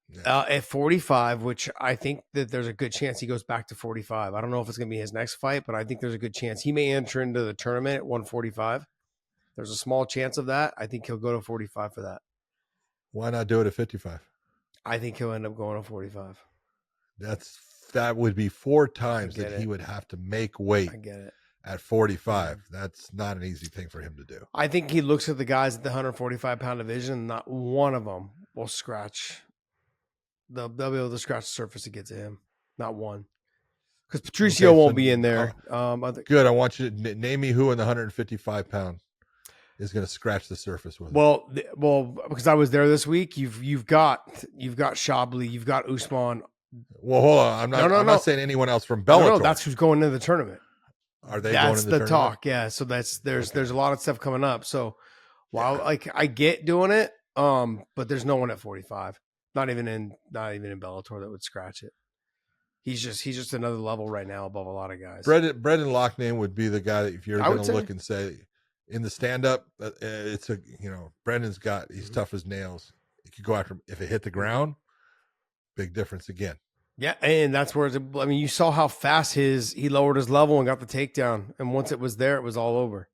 [SPEAKER 3] Yeah. At 45, which I think that there's a good chance he goes back to 45. I don't know if it's going to be his next fight, but I think there's a good chance he may enter into the tournament at 145. There's a small chance of that. I think he'll go to 45 for that.
[SPEAKER 2] Why not do it at 55?
[SPEAKER 3] I think he'll end up going to 45.
[SPEAKER 2] That would be 4 times that he would have to make weight.
[SPEAKER 3] I get it.
[SPEAKER 2] At 45, that's not an easy thing for him to do.
[SPEAKER 3] I think he looks at the guys at the 145-pound division, and not one of them will scratch. They'll be able to scratch the surface to get to him. Not one. Because Patricio won't be in there.
[SPEAKER 2] Good. I want you to name me who in the 155-pound is going to scratch the surface with him.
[SPEAKER 3] Well, because I was there this week. You've got Shabli, you've got Usman.
[SPEAKER 2] Well, hold on. I'm not saying anyone else from Bellator.
[SPEAKER 3] No, that's who's going into the tournament.
[SPEAKER 2] Are they going in the tournament?
[SPEAKER 3] Talk, yeah. So there's a lot of stuff coming up. So while I get doing it, but there's no one at 45. Not even in Bellator that would scratch it. He's just another level right now above a lot of guys.
[SPEAKER 2] Brendan Loughnane would be the guy that if you're going to look and say in the stand up, it's Brendan's he's tough as nails. You could go after him if it hit the ground. Big difference again. Yeah,
[SPEAKER 3] and that's where you saw how fast he lowered his level and got the takedown, and once it was there, it was all over.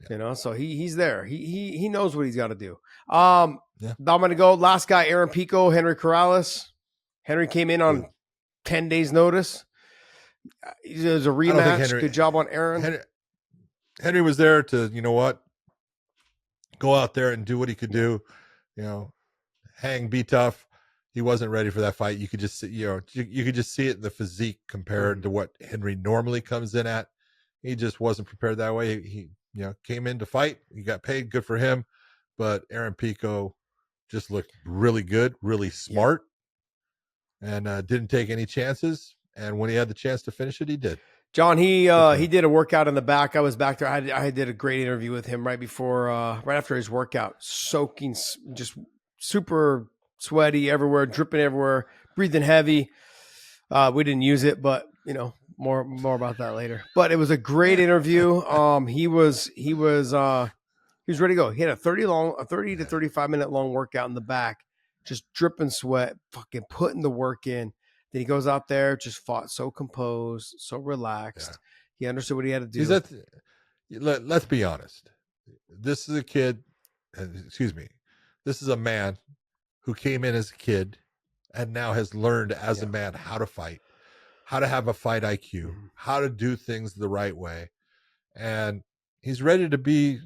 [SPEAKER 3] Yeah. So he's there. He knows what he's got to do. I'm going to go last guy, Aaron Pico, Henry Corrales. Henry came in on 10 days notice. It was a rematch. Good job on Aaron.
[SPEAKER 2] Henry was there to, go out there and do what he could do, hang, be tough. He wasn't ready for that fight. You could just see, you could just see it in the physique compared to what Henry normally comes in at. He just wasn't prepared that way. He came in to fight. He got paid. Good for him. But Aaron Pico just looked really good, really smart, and didn't take any chances. And when he had the chance to finish it, he did.
[SPEAKER 3] John, he did a workout in the back. I was back there. I did a great interview with him right after his workout, soaking, just super sweaty everywhere, dripping everywhere, breathing heavy. We didn't use it, but more about that later. But it was a great interview. He was ready to go. He had a 30 to 35 minute long workout in the back, just dripping sweat, fucking putting the work in. Then he goes out there, just fought so composed, so relaxed. He understood what he had to do.
[SPEAKER 2] Let's be honest. This is a kid, excuse me, this is a man who came in as a kid and now has learned as a man how to fight, how to have a fight IQ, how to do things the right way. And he's ready to be,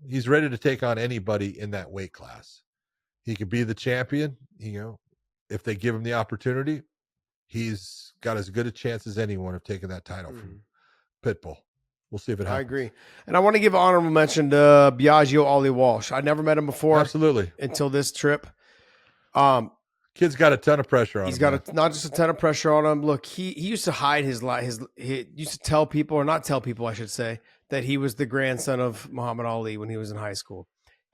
[SPEAKER 2] he's ready to take on anybody in that weight class. He could be the champion, if they give him the opportunity. He's got as good a chance as anyone of taking that title from Pitbull. We'll see if it happens.
[SPEAKER 3] I agree. And I want to give an honorable mention to Biagio Ali Walsh. I never met him before.
[SPEAKER 2] Absolutely.
[SPEAKER 3] Until this trip.
[SPEAKER 2] Kid's got a ton of pressure on him.
[SPEAKER 3] He's got not just a ton of pressure on him. Look, he used to hide he used to tell people, or not tell people, I should say, that he was the grandson of Muhammad Ali when he was in high school.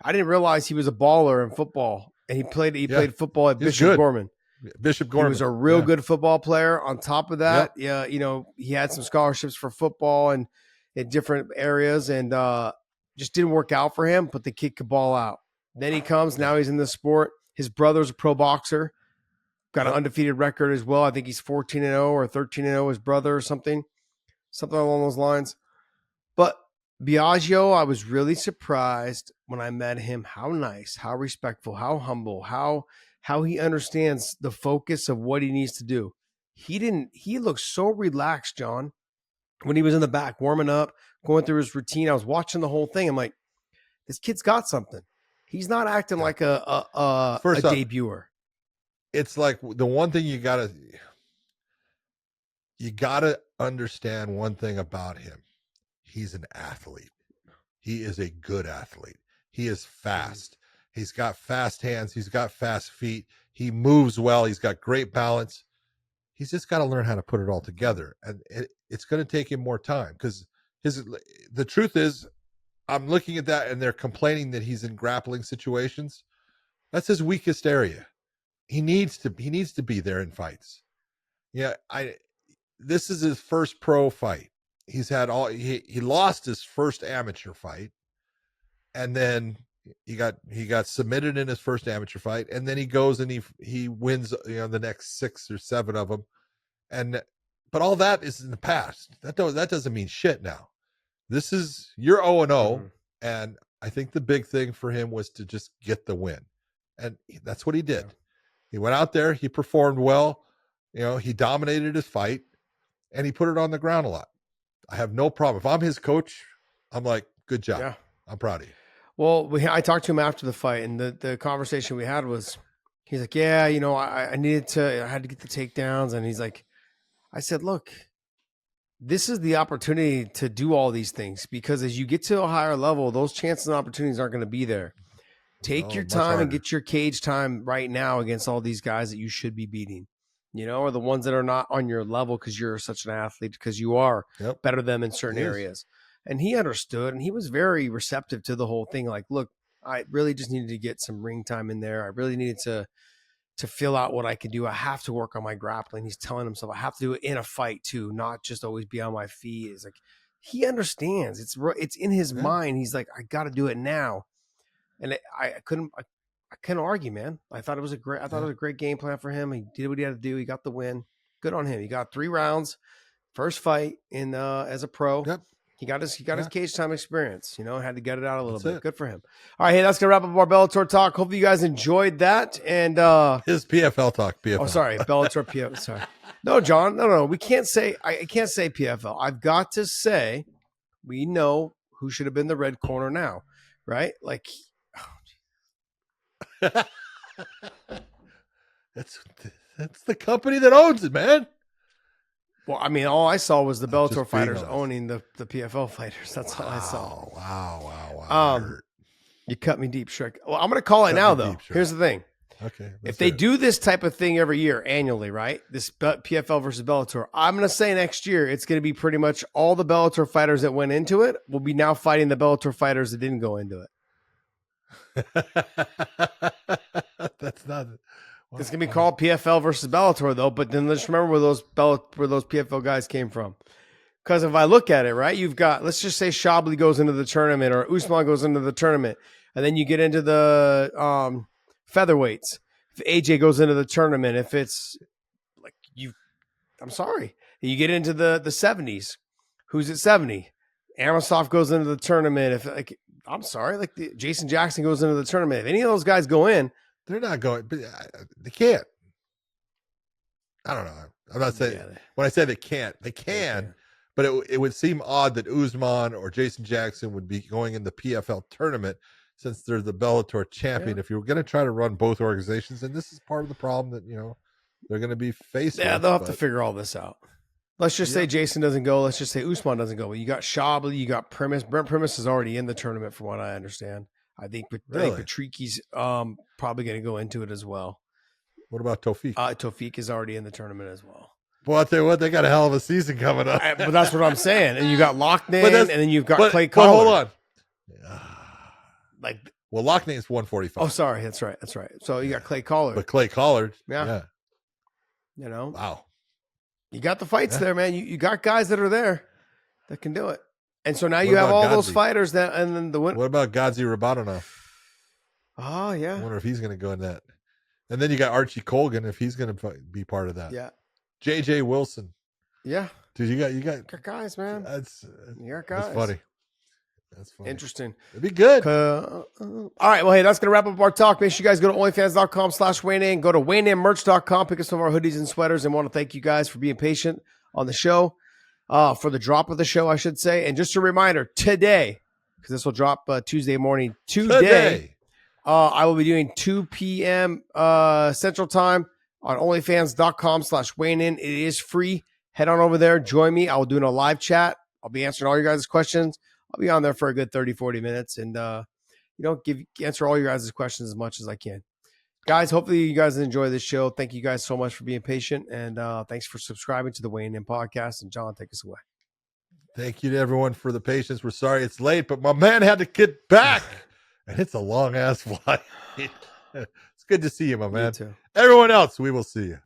[SPEAKER 3] I didn't realize he was a baller in football, and he played football at Bishop Gorman.
[SPEAKER 2] Bishop Gorman.
[SPEAKER 3] He was a real good football player. On top of that, he had some scholarships for football and in different areas, and just didn't work out for him, but the kid could ball out. Then he comes, now he's in the sport. His brother's a pro boxer, got an undefeated record as well. I think he's 14-0 or 13-0, his brother or something along those lines. But Biagio, I was really surprised when I met him, how nice, how respectful, how humble, how he understands the focus of what he needs to do. He looked so relaxed, John, when he was in the back, warming up, going through his routine. I was watching the whole thing. I'm like, this kid's got something. He's not acting like a debuter.
[SPEAKER 2] It's like the one thing you gotta understand one thing about him. He's an athlete. He is a good athlete. He is fast. He's got fast hands. He's got fast feet. He moves well. He's got great balance. He's just got to learn how to put it all together. And it's going to take him more time, because the truth is, I'm looking at that and they're complaining that he's in grappling situations. That's his weakest area. He needs to be there in fights. Yeah. This is his first pro fight. He's had he lost his first amateur fight, and then he got submitted in his first amateur fight, and then he goes and he wins, the next 6 or 7 of them. But all that is in the past. That doesn't mean shit now. This is, you're 0-0, and I think the big thing for him was to just get the win. And that's what he did. He went out there, he performed well, he dominated his fight, and he put it on the ground a lot. I have no problem. If I'm his coach, I'm like, good job. Yeah. I'm proud of you.
[SPEAKER 3] Well, I talked to him after the fight, and the conversation we had was, he's like, yeah, I had to get the takedowns. And he's like, I said, look, this is the opportunity to do all these things, because as you get to a higher level, those chances and opportunities aren't going to be there. Take your time and get your cage time right now against all these guys that you should be beating, or the ones that are not on your level because you're such an athlete, because you are better than them in certain areas. And he understood, and he was very receptive to the whole thing. Like, look, I really just needed to get some ring time in there. I really needed to fill out what I could do. I have to work on my grappling. He's telling himself I have to do it in a fight too, not just always be on my feet. It's like, he understands. It's in his mind. He's like, I got to do it now. And I couldn't argue, man. I thought it was a great game plan for him. He did what he had to do. He got the win. Good on him. He got 3 rounds, first fight in as a pro. Yep. He got his cage time experience, had to get it out a little bit. Good for him. All right. Hey, that's going to wrap up our Bellator talk. Hopefully you guys enjoyed that. And
[SPEAKER 2] his PFL talk. PFL.
[SPEAKER 3] Oh, sorry. Bellator PFL. Sorry. No, John. No. I can't say PFL. I've got to say, we know who should have been the red corner now, right? Like,
[SPEAKER 2] that's the company that owns it, man.
[SPEAKER 3] Well, I mean, all I saw was the Bellator fighters owning the PFL fighters. That's all I saw.
[SPEAKER 2] Wow.
[SPEAKER 3] You cut me deep, Shrek. Well, I'm going to call it now, though. Here's the thing.
[SPEAKER 2] Okay.
[SPEAKER 3] If they do this type of thing every year, annually, right? This PFL versus Bellator, I'm going to say next year it's going to be pretty much all the Bellator fighters that went into it will be now fighting the Bellator fighters that didn't go into it.
[SPEAKER 2] That's not.
[SPEAKER 3] It's gonna be called PFL versus Bellator, though. But then let's remember where those PFL guys came from. Because if I look at it, right, you've got, let's just say Shabli goes into the tournament or Usman goes into the tournament, and then you get into the featherweights. If AJ goes into the tournament, if it's like you've I'm sorry. You get into the 70s. Who's at 70? Amosov goes into the tournament. If like, I'm sorry, like Jason Jackson goes into the tournament. If any of those guys go in,
[SPEAKER 2] they're not going. But they can't. I don't know. I'm not saying when I say they can't, they can. But it would seem odd that Usman or Jason Jackson would be going in the PFL tournament since they're the Bellator champion. If you were going to try to run both organizations, and this is part of the problem that they're going to be faced with.
[SPEAKER 3] Yeah, they'll have to figure all this out. Let's just say Jason doesn't go. Let's just say Usman doesn't go. You got Shabli, you got Primus. Brent Primus is already in the tournament from what I understand. I think Patricki's probably going to go into it as well.
[SPEAKER 2] What about Tofik?
[SPEAKER 3] Tofik is already in the tournament as well.
[SPEAKER 2] Well, I'll tell you what, they got a hell of a season coming up.
[SPEAKER 3] But that's what I'm saying. And you got Loughnane, and then you've got Clay Collard.
[SPEAKER 2] But hold on. Loughnane is 145.
[SPEAKER 3] Oh, sorry. That's right. So you got Clay Collard.
[SPEAKER 2] But Clay Collard.
[SPEAKER 3] Yeah.
[SPEAKER 2] Wow.
[SPEAKER 3] You got the fights there, man. You got guys that are there that can do it. And so now you have all those fighters that, and then the winner.
[SPEAKER 2] What about Gadzi Rabadanov?
[SPEAKER 3] Oh, yeah.
[SPEAKER 2] I wonder if he's going to go in that. And then you got Archie Colgan if he's going to be part of that.
[SPEAKER 3] Yeah.
[SPEAKER 2] JJ Wilson.
[SPEAKER 3] Yeah.
[SPEAKER 2] Dude, you got
[SPEAKER 3] guys, man. You got guys.
[SPEAKER 2] That's funny. That's funny.
[SPEAKER 3] Interesting.
[SPEAKER 2] It'd be good.
[SPEAKER 3] All right. Well, hey, that's going to wrap up our talk. Make sure you guys go to onlyfans.com/WayneIn. Go to WayneInMerch.com. Pick up some of our hoodies and sweaters. And want to thank you guys for being patient on the show, for the drop of the show, I should say. And just a reminder, today, because this will drop Tuesday morning, today, I will be doing 2 p.m. Central Time on onlyfans.com/WayneIn. It is free. Head on over there. Join me. I will do a live chat. I'll be answering all your guys' questions. I'll be on there for a good 30, 40 minutes and, answer all your guys' questions as much as I can. Guys, hopefully you guys enjoy this show. Thank you guys so much for being patient. And thanks for subscribing to the Weighing In podcast. And John, take us away.
[SPEAKER 2] Thank you to everyone for the patience. We're sorry it's late, but my man had to get back. And it's a long ass flight. It's good to see you, my man.
[SPEAKER 3] You too.
[SPEAKER 2] Everyone else, we will see you.